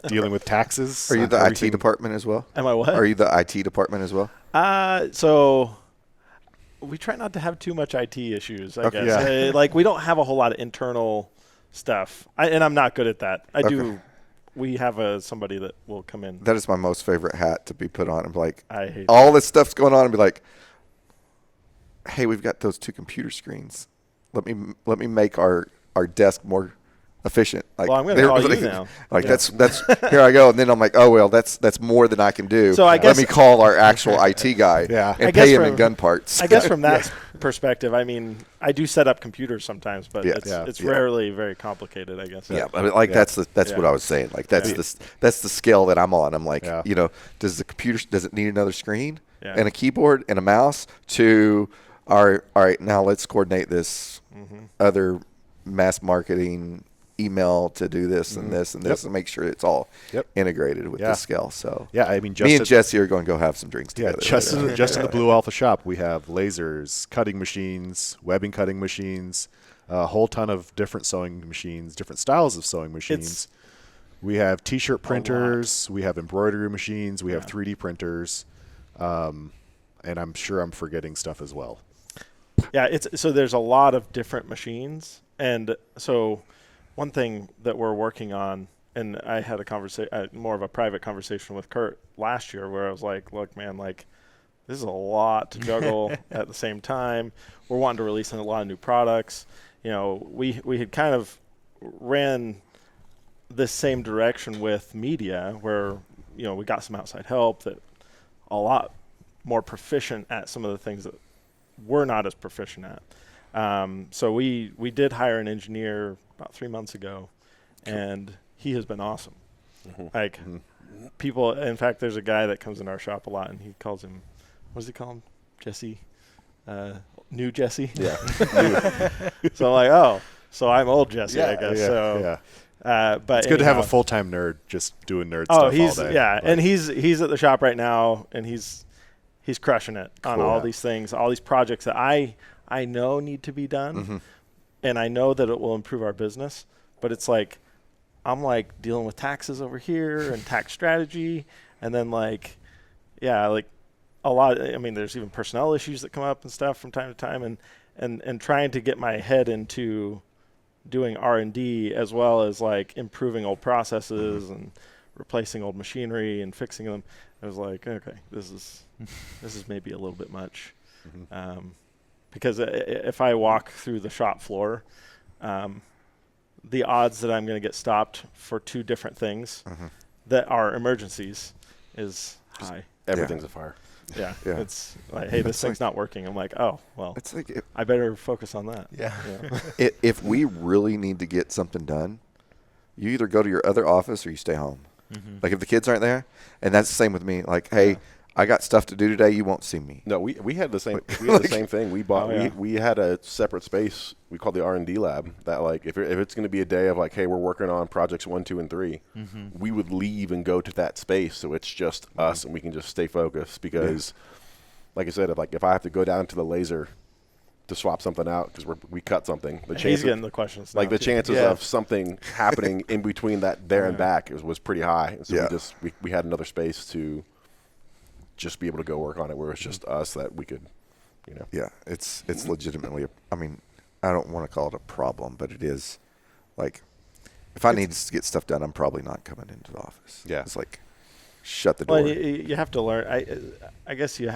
dealing with taxes. Are you the everything. IT department as well? Am I what? Are you the IT department as well? So we try not to have too much IT issues, I Okay. guess. Yeah. Like we don't have a whole lot of internal stuff. And I'm not good at that. I do. We have somebody that will come in. That is my most favorite hat to be put on. I'm like, I hate all this stuff's going on and be like, hey, we've got those 2 computer screens. Let me make our desk more efficient. Like, Well, I'm gonna call you now. Like Yeah. that's here I go, and then I'm like, oh well, that's more than I can do. So I guess- let me call our actual IT guy Yeah. and I guess pay him from- in gun parts. I guess from that perspective, I mean, I do set up computers sometimes, but Yeah. it's Yeah. rarely very complicated, I guess. Yeah, I mean, like Yeah. that's Yeah. what I was saying. Like that's Yeah. that's the scale that I'm on. I'm like, Yeah. does it need another screen Yeah. and a keyboard and a mouse to all right, now let's coordinate this other mass marketing email to do this and this and this and make sure it's all integrated with Yeah. the scale. So Yeah, I mean, me and Jesse are going to go have some drinks Yeah, together. just in the Blue Alpha shop, we have lasers, cutting machines, webbing cutting machines, a whole ton of different sewing machines, different styles of sewing machines. We have T-shirt printers, we have embroidery machines, we have 3D printers, and I'm sure I'm forgetting stuff as well. Yeah, so there's a lot of different machines, and so one thing that we're working on, and I had more of a private conversation with Kurt last year, where I was like, "Look, man, like this is a lot to juggle at the same time. We're wanting to release a lot of new products. We had kind of ran this same direction with media, where we got some outside help that a lot more proficient at some of the things that we're not as proficient at. So we did hire an engineer about 3 months ago, and he has been awesome. Like people, in fact, there's a guy that comes in our shop a lot, and he calls him, what does he call him? Jesse, new Jesse. Yeah. So I'm like, oh, so I'm old Jesse, I guess. Yeah, so, yeah. but It's good to have a anyhow. full-time nerd just doing nerd Oh, stuff all day. yeah, Like, and he's at the shop right now, and he's crushing it on Cool. all these things, all these projects that I know need to be done, and I know that it will improve our business. But it's like I'm like dealing with taxes over here and tax strategy, and then like a lot. I mean, there's even personnel issues that come up and stuff from time to time, and trying to get my head into doing R&D as well as like improving old processes and replacing old machinery and fixing them. I was like, okay, this is maybe a little bit much, because if I walk through the shop floor, the odds that I'm going to get stopped for 2 different things that are emergencies is high. Everything's a fire. Yeah. Yeah. It's like, hey, this thing's not working. I'm like, oh, well, It's like I better focus on that. Yeah. if we really need to get something done, you either go to your other office or you stay home. Like if the kids aren't there, and that's the same with me. Like, hey, I got stuff to do today. You won't see me. No, we had the same. We had the same thing. We bought. Oh, yeah. We had a separate space. We called the R&D lab. That like if it's going to be a day of like, hey, we're working on projects 1, 2, and 3, we would leave and go to that space. So it's just us, and we can just stay focused. Because, like I said, if I have to go down to the laser to swap something out because we cut something, the He's chances getting the questions. like now, the too. chances Yeah. of something happening in between that there and back was pretty high. And so Yeah. we had another space to just be able to go work on it where it's just us that we could, Yeah, it's legitimately. I mean, I don't want to call it a problem, but it is. Like, if I need to get stuff done, I'm probably not coming into the office. Yeah. It's like, shut the door. Well, you have to learn. I guess you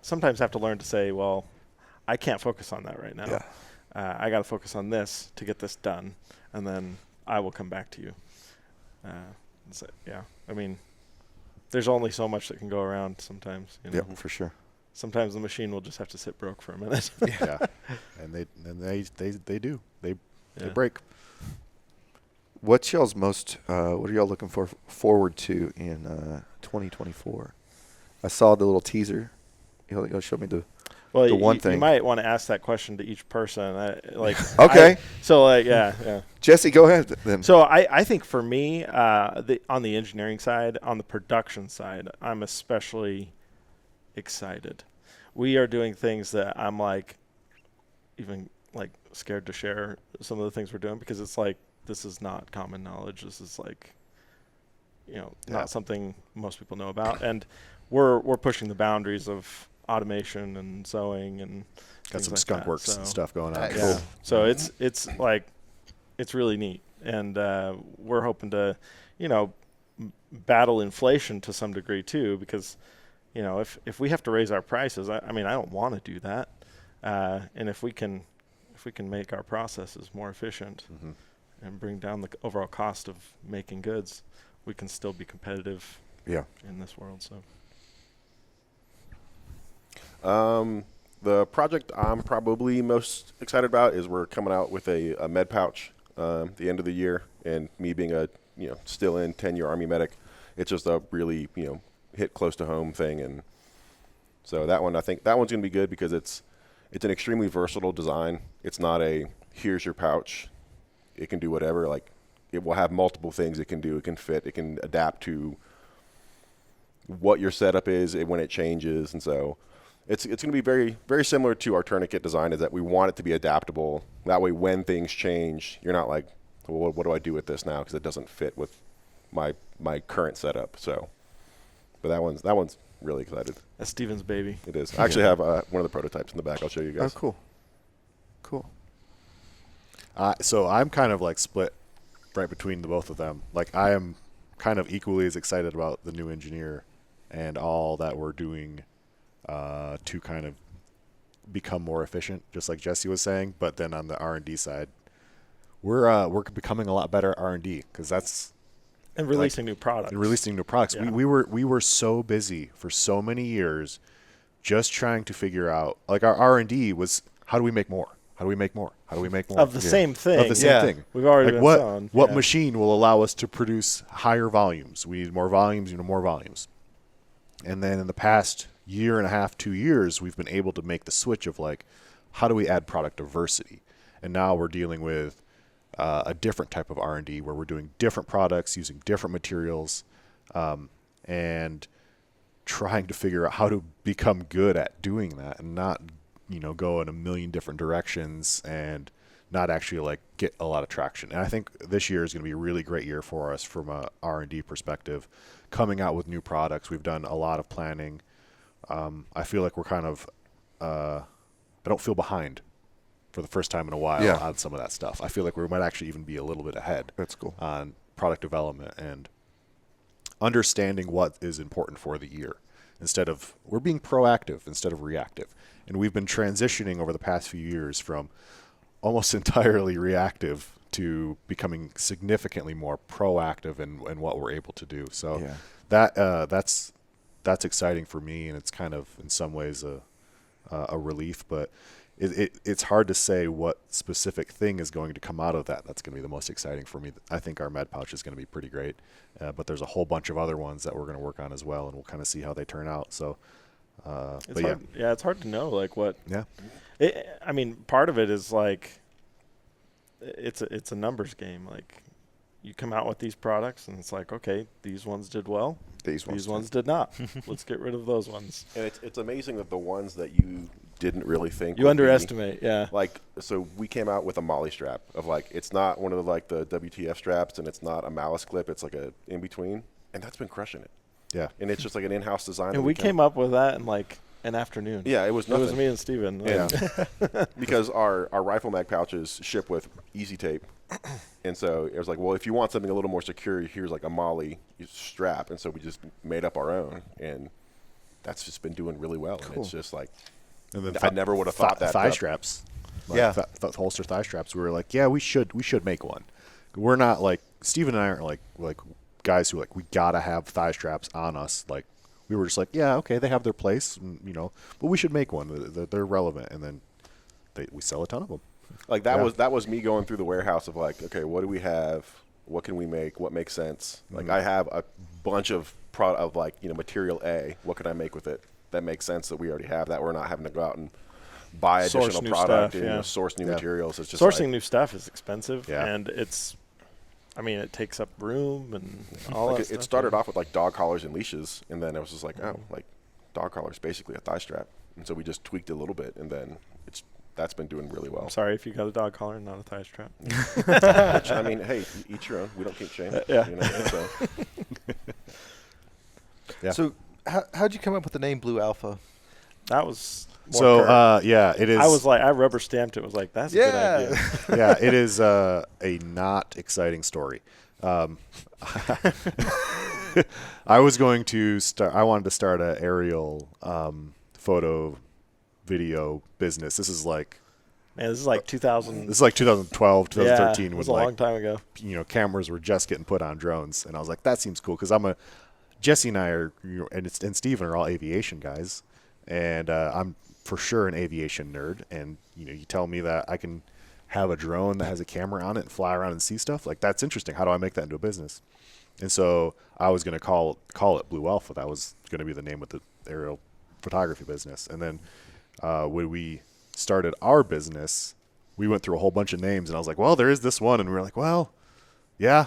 sometimes have to learn to say, well, I can't focus on that right now. Yeah. I got to focus on this to get this done, and then I will come back to you. So, yeah, I mean, there's only so much that can go around sometimes. Yeah, for sure. Sometimes the machine will just have to sit broke for a minute. yeah. And they do. They break. What's y'all's most? What are y'all looking forward to in 2024? I saw the little teaser. Y'all showed me the. Well, The one you thing- might want to ask that question to each person. Okay. Yeah. Jesse, go ahead then. So I think for me, on the engineering side, on the production side, I'm especially excited. We are doing things that I'm like, even like scared to share some of the things we're doing, because it's like, this is not common knowledge. This is like, not something most people know about. And we're pushing the boundaries of automation and sewing and Got some like skunk that. works So, stuff going on. yeah. So it's like, it's really neat. And we're hoping to, battle inflation to some degree too, because, if we have to raise our prices, I mean, I don't want to do that. And if we can make our processes more efficient and bring down the overall cost of making goods, we can still be competitive in this world. So The project I'm probably most excited about is we're coming out with a med pouch the end of the year, and me being a still in 10-year Army medic, it's just a really hit close to home thing. And so I think that one's gonna be good because it's an extremely versatile design. It's not a here's your pouch, it can do whatever. Like, it will have multiple things it can do. It can fit, it can adapt to what your setup is when it changes. And so it's going to be very, very similar to our tourniquet design, is that we want it to be adaptable. That way, when things change, you're not like, well, what do I do with this now? Because it doesn't fit with my current setup. So, but that one's really excited. that's Steven's baby. It is. I actually have one of the prototypes in the back. I'll show you guys. Oh, cool. So I'm kind of like split right between the both of them. Like, I am kind of equally as excited about the new engineer and all that we're doing to kind of become more efficient, just like Jesse was saying. But then on the R&D side, we're becoming a lot better at R&D, because that's And releasing new products. Yeah. We were so busy for so many years just trying to figure out, like, our R&D was, how do we make more? How do we make more? How do we make more? Of the same thing. Of the same thing. We've already like, been selling. what machine will allow us to produce higher volumes? We need more volumes, more volumes. And then in the past year and a half, 2 years, we've been able to make the switch of, like, how do we add product diversity? And now we're dealing with a different type of R&D, where we're doing different products using different materials, and trying to figure out how to become good at doing that, and not go in a million different directions and not actually like get a lot of traction. And I think this year is going to be a really great year for us from a R&D perspective, coming out with new products. We've done a lot of planning. I feel like we're kind of I don't feel behind for the first time in a while on some of that stuff. I feel like we might actually even be a little bit ahead. That's cool. On product development and understanding what is important for the year. We're being proactive instead of reactive. And we've been transitioning over the past few years from almost entirely reactive to becoming significantly more proactive in what we're able to do. So that's exciting for me, and it's kind of in some ways a relief, but it's hard to say what specific thing is going to come out of that. That's going to be the most exciting for me. I think our med pouch is going to be pretty great, but there's a whole bunch of other ones that we're going to work on as well, and we'll kind of see how they turn out. So, it's hard to know, like, what. Yeah. I mean, part of it is like, it's a numbers game. Like, you come out with these products, and it's like, okay, these ones did well. These ones did not. Let's get rid of those ones. And it's amazing that the ones that you didn't really think you underestimate, Like, so we came out with a Molly strap of, like, it's not one of the, like, the WTF straps, and it's not a malice clip. It's like a in between, and that's been crushing it. Yeah. And it's just like an in-house design. And we came up with that in like an afternoon. Yeah, it was nothing. It was me and Steven. Because our rifle mag pouches ship with easy tape. And so it was like, well, if you want something a little more secure, here's like a Molly strap. And so we just made up our own, and that's just been doing really well. Cool. And it's just like, And then I never would have thought that. Thigh straps. Holster thigh straps. We were like, yeah, we should make one. We're not like, Steven and I aren't like guys who like, we got to have thigh straps on us. Like, we were just like, yeah, okay, they have their place, but we should make one. They're relevant. And then we sell a ton of them. Like, that was me going through the warehouse of like, okay, what do we have? What can we make? What makes sense? Like, I have a bunch of material A. What can I make with it that makes sense that we already have, that we're not having to go out and buy additional product and source new materials? It's just sourcing new stuff is expensive, Yeah. and it takes up room and all that stuff. It started off with like dog collars and leashes, and then it was just like, oh, like dog collar is basically a thigh strap, and so we just tweaked it a little bit, and then that's been doing really well. I'm sorry if you got a dog collar and not a thigh strap. Which, I mean, hey, each your own. We don't kink shame. Yeah. You know, so. Yeah. So how'd you come up with the name Blue Alpha? That was more So Kurt. yeah, it is. I was like, I rubber stamped it. Was like, that's a good idea. Yeah, it is a not exciting story. I was going to start. I wanted to start a aerial photo video business. This is like Man, this is like 2000. This is like 2012, 2013. Yeah, it was when a long like time ago. cameras were just getting put on drones, and I was like, that seems cool because Jesse and I are and Steven are all aviation guys, and I'm for sure an aviation nerd. And you tell me that I can have a drone that has a camera on it and fly around and see stuff. Like, that's interesting. How do I make that into a business? And so I was going to call it Blue Alpha. That was going to be the name of the aerial photography business. And then when we started our business, we went through a whole bunch of names, and I was like, well, there is this one. And we were like, well, yeah,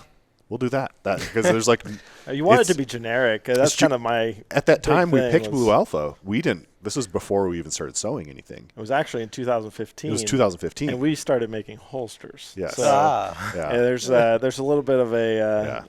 we'll do that. Because there's like You want it to be generic. That's kind of my at that time we picked was- Blue Alpha. We didn't. This was before we even started sewing anything. It was actually in 2015. It was 2015, and we started making holsters. Yes. So, yeah. and there's a little bit of a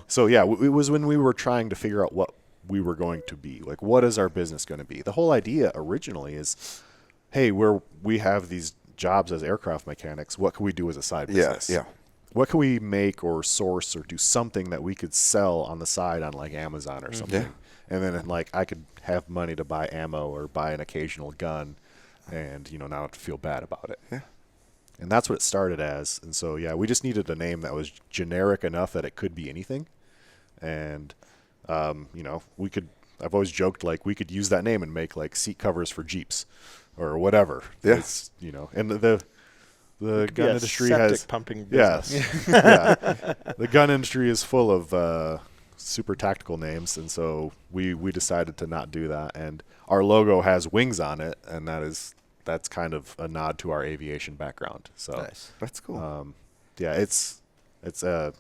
So yeah, it was when we were trying to figure out what we were going to be. Like, what is our business going to be? The whole idea originally is, hey, we have these jobs as aircraft mechanics. What can we do as a side business? Yeah. What can we make or source or do something that we could sell on the side on like Amazon or something? Yeah. And then like I could have money to buy ammo or buy an occasional gun, and not have to feel bad about it. Yeah. And that's what it started as. And so yeah, we just needed a name that was generic enough that it could be anything. And we could. I've always joked like we could use that name and make like seat covers for Jeeps, or whatever. Yeah. It's, and the gun industry septic has pumping business. Yes. Yeah. The gun industry is full of super tactical names, and so we decided to not do that. And our logo has wings on it, and that's kind of a nod to our aviation background. So Nice. That's cool. yeah, it's that's the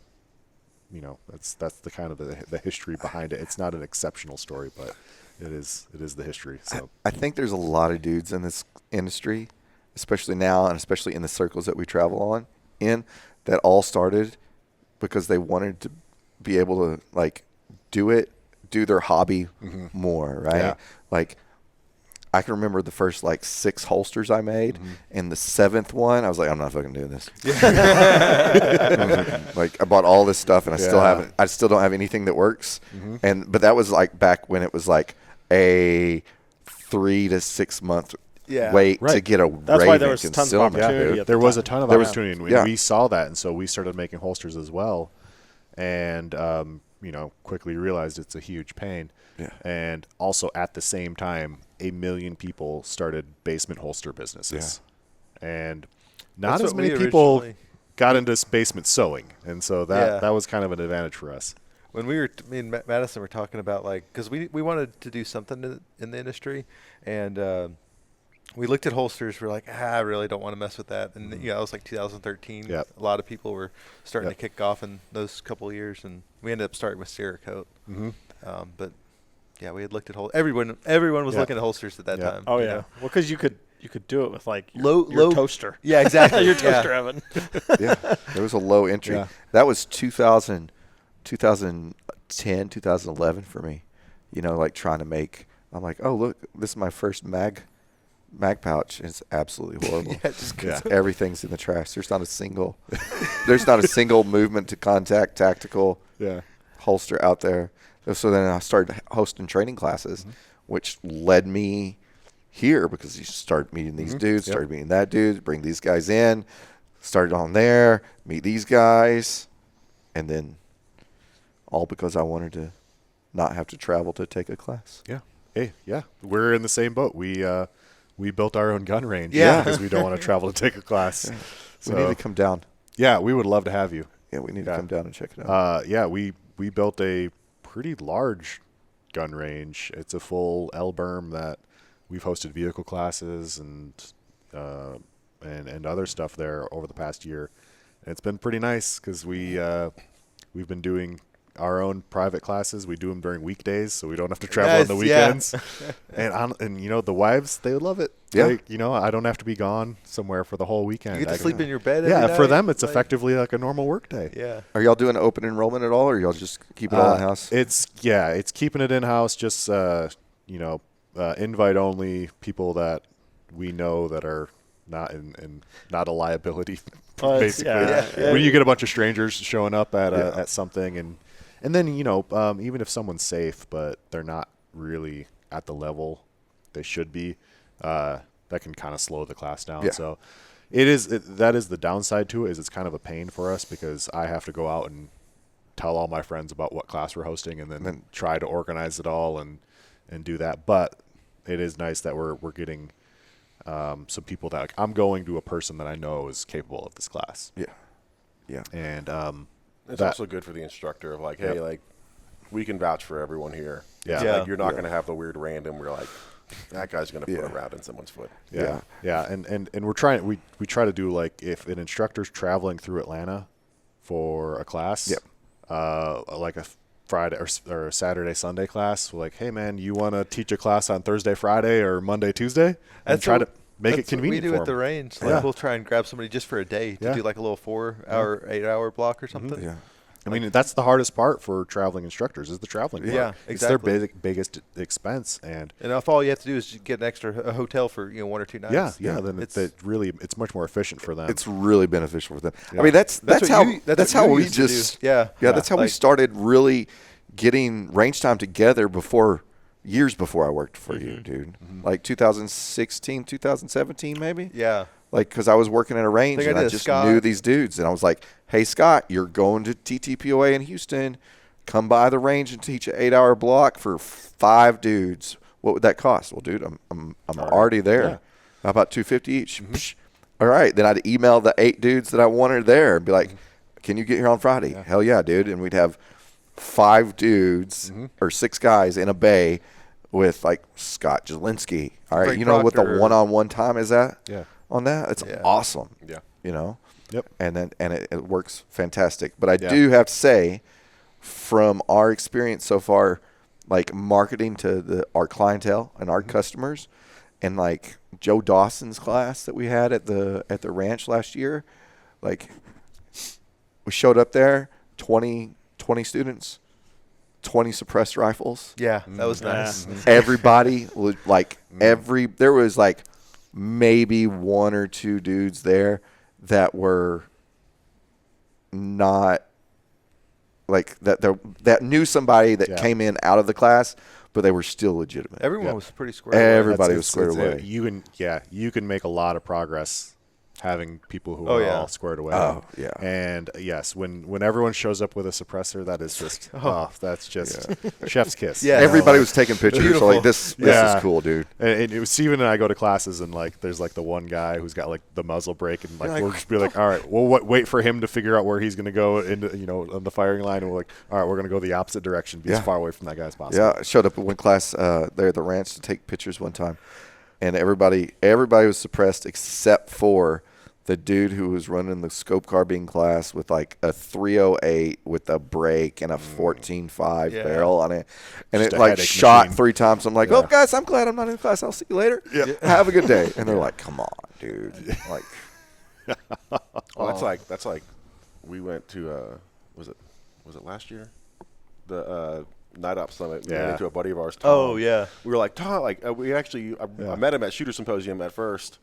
kind of the history behind it. It's not an exceptional story, but it is the history. So I think there's a lot of dudes in this industry, especially now and especially in the circles that we travel that all started because they wanted to be able to like do their hobby more, right? Yeah. Like I can remember the first like 6 holsters I made, and the 7th one I was like, I'm not fucking doing this. Like I bought all this stuff and I still don't have anything that works. But that was like back when it was like a 3 to 6 month wait to get a That's why there Raven was tons of concealment, opportunity. dude. at there the was a time. ton of There was- opportunity, and yeah. we saw that, and so we started making holsters as well, and quickly realized it's a huge pain. Yeah. And also at the same time, 1 million people started basement holster businesses, and not That's as what many we people originally- got into basement sewing, and so Yeah. that was kind of an advantage for us. When me and Madison were talking about because we wanted to do something in the industry, and we looked at holsters. We're like, I really don't want to mess with that. And it was like 2013. Yep. A lot of people were starting Yep. to kick off in those couple of years, and we ended up starting with Cerakote. But yeah, we had looked at everyone was Yeah. looking at holsters at that Yeah. time. Oh you yeah. know? Well, because you could do it with like your, Low- your low- toaster. Yeah, exactly. Your Yeah. toaster oven. Yeah, there was a low entry. Yeah. That was 2010, 2011 for me. Like trying to make. I'm like, oh look, this is my first mag pouch. It's absolutely horrible. Yeah, just 'cause Everything's in the trash. There's not a single movement to contact tactical Yeah. holster out there. So then I started hosting training classes, which led me here because you start meeting these dudes, started meeting that dude, bring these guys in, started on there, meet these guys, and then all because I wanted to not have to travel to take a class. Yeah. Hey, yeah. We're in the same boat. We built our own gun range. Yeah. Because we don't want to travel to take a class. We need to come down. Yeah, we would love to have you. Yeah, we need to come down and check it out. Yeah, we built a pretty large gun range. It's a full L-berm that we've hosted vehicle classes and other stuff there over the past year. And it's been pretty nice because we've been doing our own private classes. We do them during weekdays, so we don't have to travel on the weekends. And you know, the wives, they love it. Yeah. Like, you know, I don't have to be gone somewhere for the whole weekend. You get to I sleep can- in your bed. Yeah, every for night. them, it's Like, effectively like a normal work day. Yeah. Are y'all doing open enrollment at all, or y'all just keep it all in house? It's keeping it in house. Just invite only people that we know that are not in not a liability. Well, it's- basically, when you get a bunch of strangers showing up at something, and then even if someone's safe but they're not really at the level they should be, that can kind of slow the class down. Yeah. So that is the downside to it. Is it's kind of a pain for us because I have to go out and tell all my friends about what class we're hosting and then try to organize it all and do that. But it is nice that we're getting some people that I'm going to a person that I know is capable of this class. Yeah. And It's also good for the instructor of like, hey, like we can vouch for everyone here. Yeah. It's Yeah. like you're not going to have the weird random where like that guy's going to put a round in someone's foot. Yeah. And we're trying. We try to do like if an instructor's traveling through Atlanta for a class, like a Friday or a Saturday, Sunday class, we're like, hey man, you want to teach a class on Thursday, Friday, or Monday, Tuesday, and try to make it convenient we do for at the them. range. Like Yeah. we'll try and grab somebody just for a day to Yeah. do like a little 4-hour, 8-hour block or something. Yeah. I mean, that's the hardest part for traveling instructors is the traveling part. Yeah, It's their exactly. biggest expense, and And if all you have to do is get an extra hotel for 1 or 2 nights. then it's much more efficient for them. It's really beneficial for them. Yeah. I mean, that's what how you- that's what how you we used to just do. Yeah. That's how we Like- started really getting range time together years before I worked for you, dude. Like 2016, 2017, maybe. Yeah. Like, because I was working at a range think I and I did a just Scott. knew these dudes, and I was like, "Hey, Scott, you're going to TTPOA in Houston. Come by the range and teach an 8-hour block for 5 dudes. What would that cost?" Well, dude, I'm already there. Yeah. How about $250 each? Psh. All right, then I'd email the 8 dudes that I wanted there and be like, "Can you get here on Friday?" Hell yeah, dude. And we'd have 5 dudes or 6 guys in a bay with like Scott Jelinski. All right, Frank you know what the Proctor. one-on-one time is at? Yeah. On that, it's Yeah. awesome. Yeah. You know. Yep. And then it works fantastic. But I Yeah. do have to say, from our experience so far, like marketing to our clientele and our customers, and like Joe Dawson's class that we had at the ranch last year, like we showed up there, 20 students, 20 suppressed rifles. Yeah. That was nice. Everybody was like there was like maybe 1 or 2 dudes there that were not like that knew somebody that came in out of the class, but they were still legitimate. Everyone was pretty square. away. Everybody was squared away. You can make a lot of progress having people who Oh, are yeah. all squared away. Oh, yeah. And yes, when everyone shows up with a suppressor, that is just that's just chef's kiss. Yeah. Everybody was taking pictures. So Beautiful. like this Yeah. is cool, dude. And it was Steven and I go to classes, and like there's like the one guy who's got like the muzzle brake, and like we'll just be like, all right, we'll wait for him to figure out where he's going to go into on the firing line, and we're like, all right, we're going to go the opposite direction, be as far away from that guy as possible. Yeah, I showed up at one class there at the ranch to take pictures one time, and everybody was suppressed except for the dude who was running the scope carbine class with like a 308 with a brake and a 14.5 Yeah. barrel on it, and Just it a like headache shot machine. 3 times. I'm like, "Oh, guys, I'm glad I'm not in class. I'll see you later. Have a good day." And they're like, "Come on, dude." Like, Well, that's like we went to was it last year? The Night Op Summit. We Yeah. went to a buddy of ours, Tom. Oh, yeah. We were like, Tom, like we actually I met him at Shooter Symposium at first.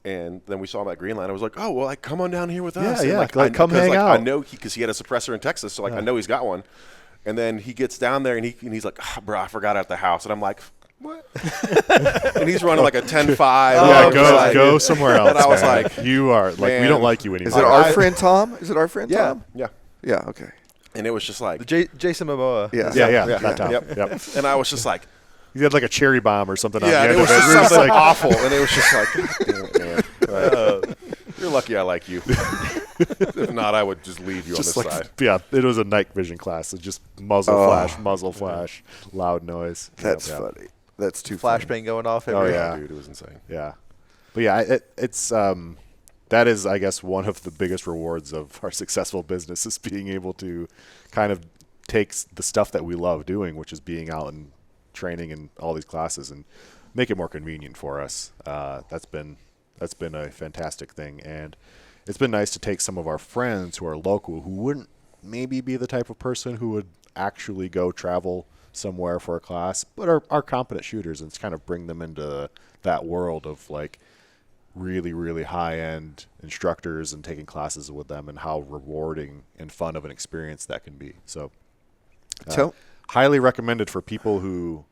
And then we saw him at Greenland. I was like, "Oh, well, like come on down here with us." Yeah, and, yeah, come hang I out. know because he had a suppressor in Texas, so like I know he's got one. And then he gets down there and he's like, "Bro, I forgot it at the house." And I'm like, "What?" And he's running like a 10.5. Yeah, and I was go somewhere else. And I was man. like, you are like we man. don't like you anymore. is it our friend Tom? Is it our friend Yeah. Tom? yeah. Yeah. Okay. And it was just like, Jason Momoa. Yeah. Yeah, Yeah. that time. Yep. Yep. and I was just like, He had like a cherry bomb or something on the yeah, end and it was of it. just We were something like, awful. And it was just like, "Damn it, man. You're lucky I like you. If not, I would just leave you just on like this side." yeah, it was a night vision class. It's just muzzle flash, loud noise. That's Yeah. funny. That's too funny. Flashbang going off. Oh, Every yeah. Dude, it was insane. Yeah, but yeah, it's that is, I guess, one of the biggest rewards of our successful business is being able to kind of takes the stuff that we love doing, which is being out and training in all these classes, and make it more convenient for us. That's been a fantastic thing, and it's been nice to take some of our friends who are local who wouldn't maybe be the type of person who would actually go travel somewhere for a class, but are competent shooters, and kind of bring them into that world of like really, really high-end instructors and taking classes with them, and how rewarding and fun of an experience that can be. So highly recommended for people who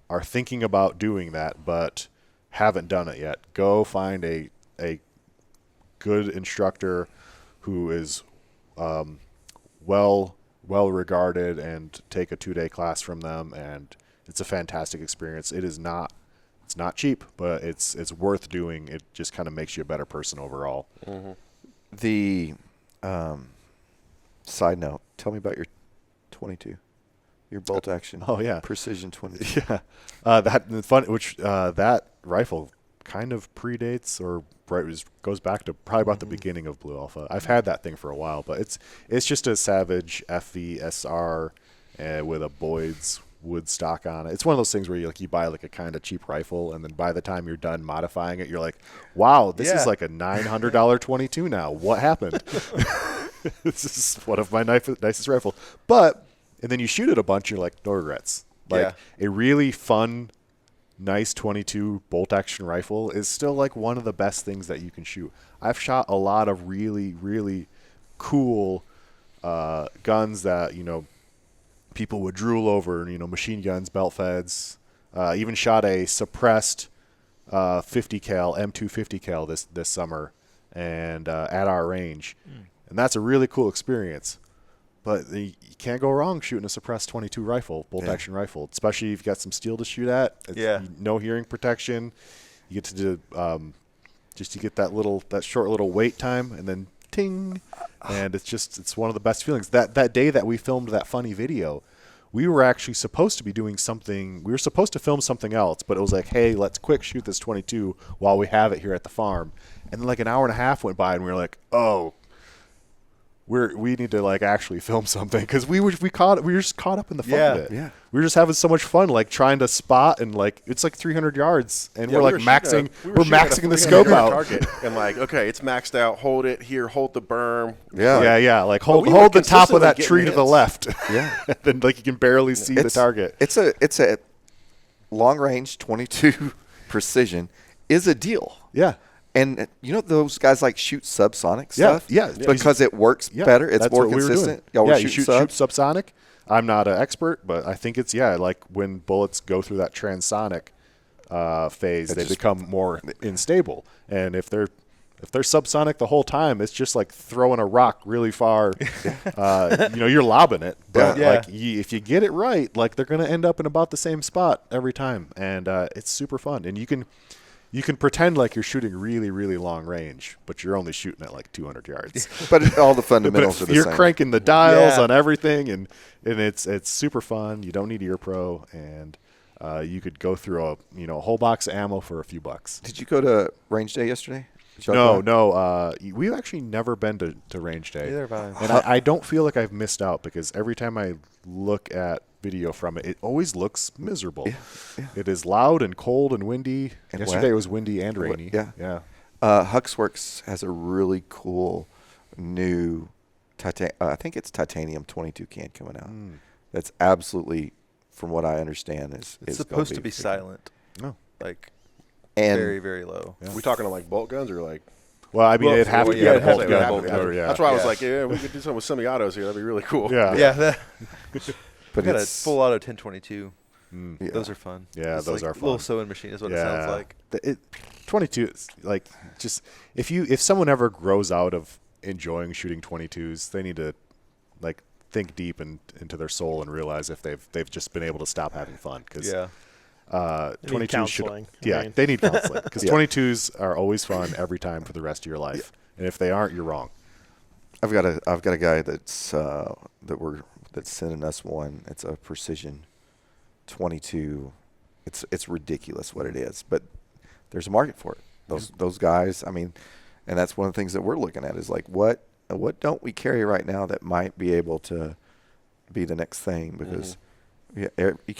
are thinking about doing that but haven't done it yet. Go find a good instructor who is well regarded, and take a 2-day class from them, and it's a fantastic experience. It's not cheap, but it's worth doing. It just kind of makes you a better person overall. Mm-hmm. The side note, tell me about your 22, your bolt action. Oh yeah, precision 22. Yeah, that rifle kind of predates, or goes back to probably about the beginning of Blue Alpha. I've had that thing for a while, but it's just a Savage FVSR with a Boyd's wood stock on it. It's one of those things where you buy like a kind of cheap rifle, and then by the time you're done modifying it, you're like, wow, this is like a $900 22 now. What happened? This is one of my nicest rifles. And then you shoot it a bunch, you're like, no regrets. Like a really fun, nice 22 bolt action rifle is still like one of the best things that you can shoot. I've shot a lot of really, really cool guns that, people would drool over, machine guns, belt feds. Even shot a suppressed 50 cal, M250 cal this summer, and at our range. And that's a really cool experience. But you can't go wrong shooting a suppressed 22 rifle, bolt action rifle, especially if you've got some steel to shoot at. No hearing protection. You get to do, you get that short little wait time, and then ting. And it's one of the best feelings. That day that we filmed that funny video, we were actually supposed to be doing something. We were supposed to film something else, but it was like, hey, let's quick shoot this 22 while we have it here at the farm. And then like an hour and a half went by, and we were like, oh, we need to like actually film something, because we were just caught up in the fun of it. Yeah. We were just having so much fun, like trying to spot, and like it's like 300 yards, and we're maxing the scope out. Target, and like, okay, it's maxed out. Hold it here. Hold the berm. Yeah. Like hold the top of that tree to the left. Yeah. Then like you can barely see the target. It's a long range 22 precision is a deal. Yeah. And those guys like shoot subsonic stuff? Yeah. Because it works better. It's more consistent. You shoot subsonic. I'm not an expert, but I think it's, like when bullets go through that transonic phase, they become more unstable. And if they're subsonic the whole time, it's just like throwing a rock really far. You're lobbing it. But if you get it right, like they're going to end up in about the same spot every time. And it's super fun. And you can pretend like you're shooting really, really long range, but you're only shooting at like 200 yards. But all the fundamentals are the same. You're cranking the dials on everything, and it's super fun. You don't need ear pro, and you could go through a whole box of ammo for a few bucks. Did you go to range day yesterday? No. We've actually never been to range day. Neither have I. And I don't feel like I've missed out, because every time I look at video from it always looks miserable. Yeah. It is loud and cold and windy. And yesterday it was windy and rainy. Yeah. Huxworks has a really cool new I think it's titanium 22 can coming out. That's absolutely, from what I understand, is supposed to be silent. No. Like and very, very low. Yeah. We talking like bolt guns or like? Well, I mean, it'd have to be a bolt gun. That's why I was like, we could do something with semi-autos here. That'd be really cool. Yeah. But got a full auto 1022. Yeah. Those are fun. Yeah, it's those like are fun. A little sewing machine is what it sounds like. 22 is like, just if someone ever grows out of enjoying shooting 22s, they need to like think deep into their soul and realize if they've just been able to stop having fun, because 22s should they need counseling, because 22s are always fun every time for the rest of your life, and if they aren't, you're wrong. I've got a guy that's sending us one. It's a precision 22. It's ridiculous what it is, but there's a market for it. Those guys, I mean, and that's one of the things that we're looking at is like what don't we carry right now that might be able to be the next thing because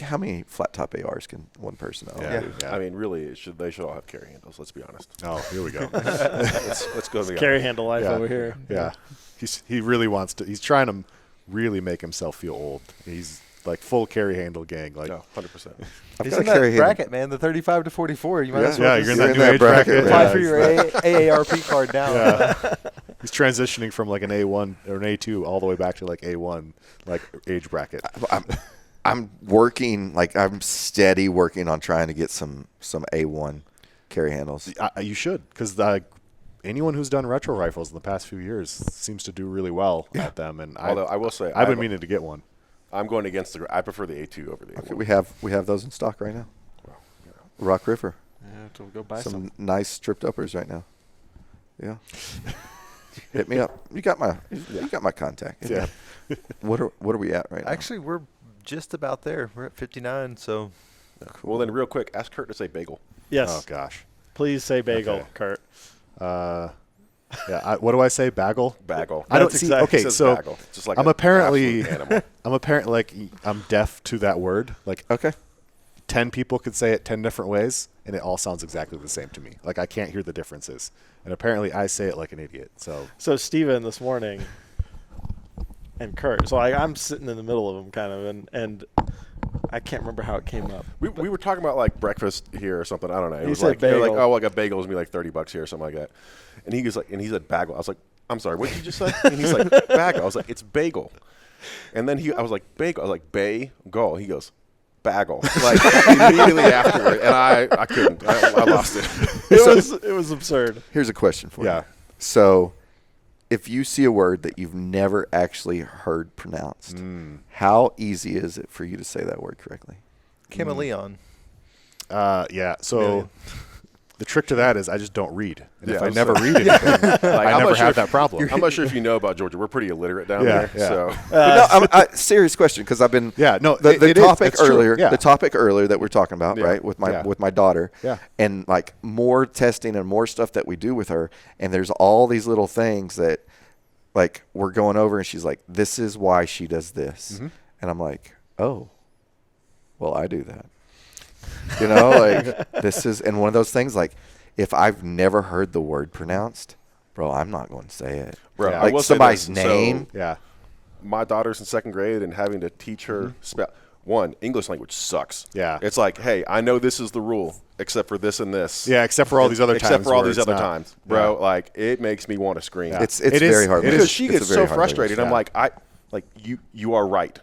how many flat top ARs can one person own? Yeah. I mean, really, they should all have carry handles. Let's be honest. Oh, here we go. Let's go. Carry handle life over here. Yeah. He really wants to. He's trying to really make himself feel old. He's like full carry handle gang. Like, No, 100%. He's in that bracket, man. The 35 to 44. You might as well. Yeah, you're in that new age bracket. Apply for your AARP card now. Yeah. He's transitioning from like an A1 or an A2 all the way back to like A1, like age bracket. I'm working, like I'm steady working on trying to get some A1 carry handles. You should, because anyone who's done retro rifles in the past few years seems to do really well at them. And Although I will say, I've been meaning to get one. I'm going against I prefer the A2 over the A1. Okay, we have those in stock right now. Well, Rock River. Yeah, to go buy Some nice stripped uppers right now. Yeah. Hit me up. You got my contact. Yeah. What are we at right now? Actually, we're just about there. We're at 59. So. Cool. Well, then, real quick, ask Kurt to say bagel. Yes. Oh gosh. Please say bagel, Okay. Kurt. Yeah. What do I say? Bagel. Bagel. I don't That's see. exactly- Okay, It says so bagel. Just like I'm an apparently absolute animal. I'm deaf to that word. Like Okay. 10 people could say it 10 different ways, and it all sounds exactly the same to me. Like I can't hear the differences, and apparently I say it like an idiot. So Steven this morning and Kurt. So I'm sitting in the middle of them kind of, and I can't remember how it came up. We were talking about like breakfast here or something. I don't know. It He was said like they're like, bagel. oh, like a bagel is gonna be like $30 here or something like that. And he said bagel. I was like, I'm sorry, what did you just say? And he's like, bagel. I was like, it's bagel. And then I was like, bagel. I was like, bagel. He goes, bagel. Like immediately afterward, and I couldn't. I lost it. It was absurd. Here's a question for Yeah. you. So, if you see a word that you've never actually heard pronounced, how easy is it for you to say that word correctly? Chameleon. yeah. So Million. the trick to that is I just don't read, and Yeah, if I I'm never sorry. read anything, I I'm never not sure have if- that problem. I'm not sure if you know about Georgia. We're pretty illiterate down Yeah, there. yeah. So But no, serious question because I've been Yeah, no, the it is. topic It's true. earlier Yeah. the topic earlier that we're talking about Yeah. right with Yeah. my daughter Yeah. and like more testing and more stuff that we do with her and there's all these little things that like we're going over and she's like this is why she does this and I'm like oh well I do that like this is and one of those things like if I've never heard the word pronounced bro I'm not going to say it Bro, Yeah. I like will say somebody's this. So, name Yeah. my daughter's in second grade and having to teach her spell. One, English language sucks. Yeah. It's like, hey, I know this is the rule, except for this and this. Yeah, except for all these other times. Except for all where these it's other not. times, bro. Yeah. Like it makes me want to scream. Yeah. it's It is- very hard it because is- she it's gets a very so hard frustrated. language. I'm like, you are right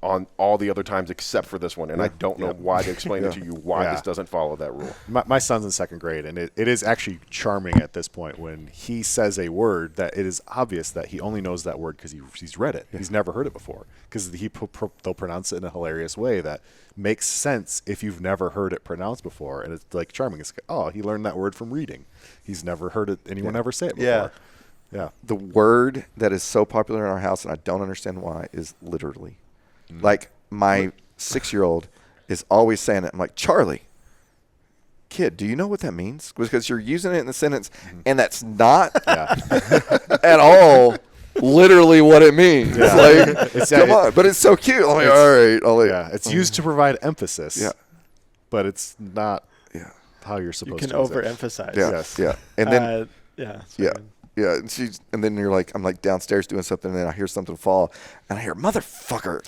on all the other times except for this one, and I don't know why to explain it to you why Yeah. this doesn't follow that rule. My son's in second grade, and it is actually charming at this point when he says a word that it is obvious that he only knows that word because he's read it. He's never heard it before because they'll pronounce it in a hilarious way that makes sense if you've never heard it pronounced before. And it's like charming. It's like, oh, he learned that word from reading. He's never heard anyone ever say it before. Yeah. Yeah. The word that is so popular in our house, and I don't understand why, is literally. Like, my 6-year-old is always saying it. I'm like, Charlie, kid, do you know what that means? Because you're using it in the sentence, and that's not at all literally what it means. Yeah. Like, It's- come on. But it's so cute. I'm like, all right. Yeah. It's used to provide emphasis. Yeah. But it's not Yeah. how you're You supposed can to use it. overemphasize. Yeah. Yes. Yeah. And then, yeah. yeah. Yeah, and then you're like, I'm like downstairs doing something, and then I hear something fall, and I hear motherfucker.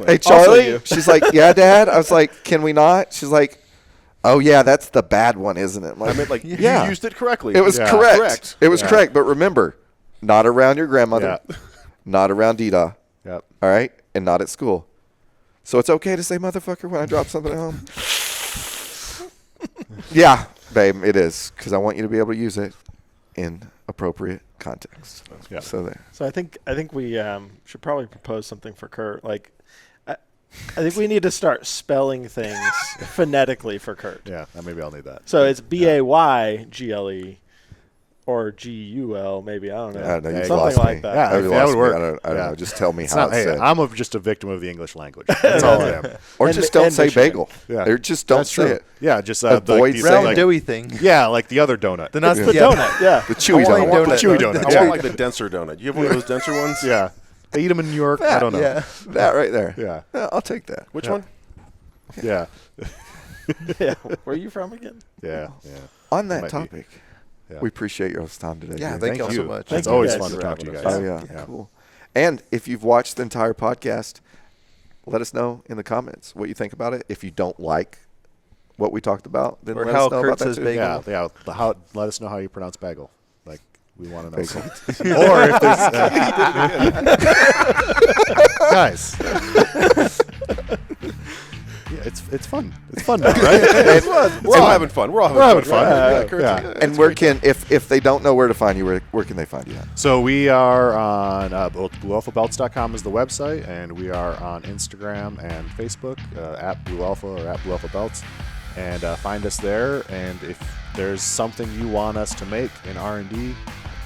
Hey Charlie, you. she's like, yeah, Dad. I was like, can we not? She's like, oh yeah, that's the bad one, isn't it? I'm like, I meant like yeah, you used it correctly. it was Yeah. correct. It was Yeah. correct, but remember, not around your grandmother, Yeah. not around Dida, Yep. all right, and not at school. So it's okay to say motherfucker when I drop something at home. Yeah, babe, it is because I want you to be able to use it in appropriate context. Yeah. So there. So I think we should probably propose something for Kurt. Like, I think we need to start spelling things phonetically for Kurt. Yeah. Maybe I'll need that. So it's BAYGLE or GUL, maybe, I don't know. I don't know. You've Something lost like me. that. Yeah, That that lost would me. work. I don't Yeah. know. Just tell me It's how not, it's hey, said. I'm just a victim of the English language. That's all I am. Or and- just don't and say Michigan. bagel. Yeah. Or just don't That's say true. it. Yeah, just Avoid saying Round like, doughy thing. Yeah, like the other donut. The not The yeah. donut, yeah. the chewy I want donut. The chewy I donut. want Yeah. like the denser donut. You have one of those denser ones? Yeah. They eat them in New York. I don't know. Yeah, that right there. Yeah. I'll take that. Which Yeah. one? Yeah. Yeah. Where are you from again? Yeah. On that Might be. topic, Yeah. we appreciate your time today. Yeah, dude. thank y'all you. so much. It's Thank you always guys fun to for talk to you having guys. us. Oh, yeah. Yeah. Cool. And if you've watched the entire podcast, let us know in the comments what you think about it. If you don't like what we talked about, then Or let how us know Kurt about that says too. bagel. Yeah. Let us know how you pronounce bagel. Like, we want to know. Bagel. Or if there's guys. Yeah, it's fun. It's fun now, right? We're all having fun. We're all having fun. Yeah. Kurt's- Yeah. And where can, if they don't know where to find you, where can they find you at? So we are on BlueAlphaBelts.com is the website, and we are on Instagram and Facebook at Blue Alpha or at Blue Alpha Belts, and find us there. And if there's something you want us to make in R&D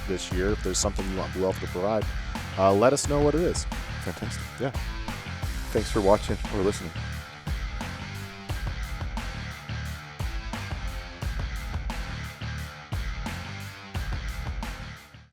this year, if there's something you want Blue Alpha to provide, let us know what it is. Fantastic. Yeah. Thanks for watching or listening.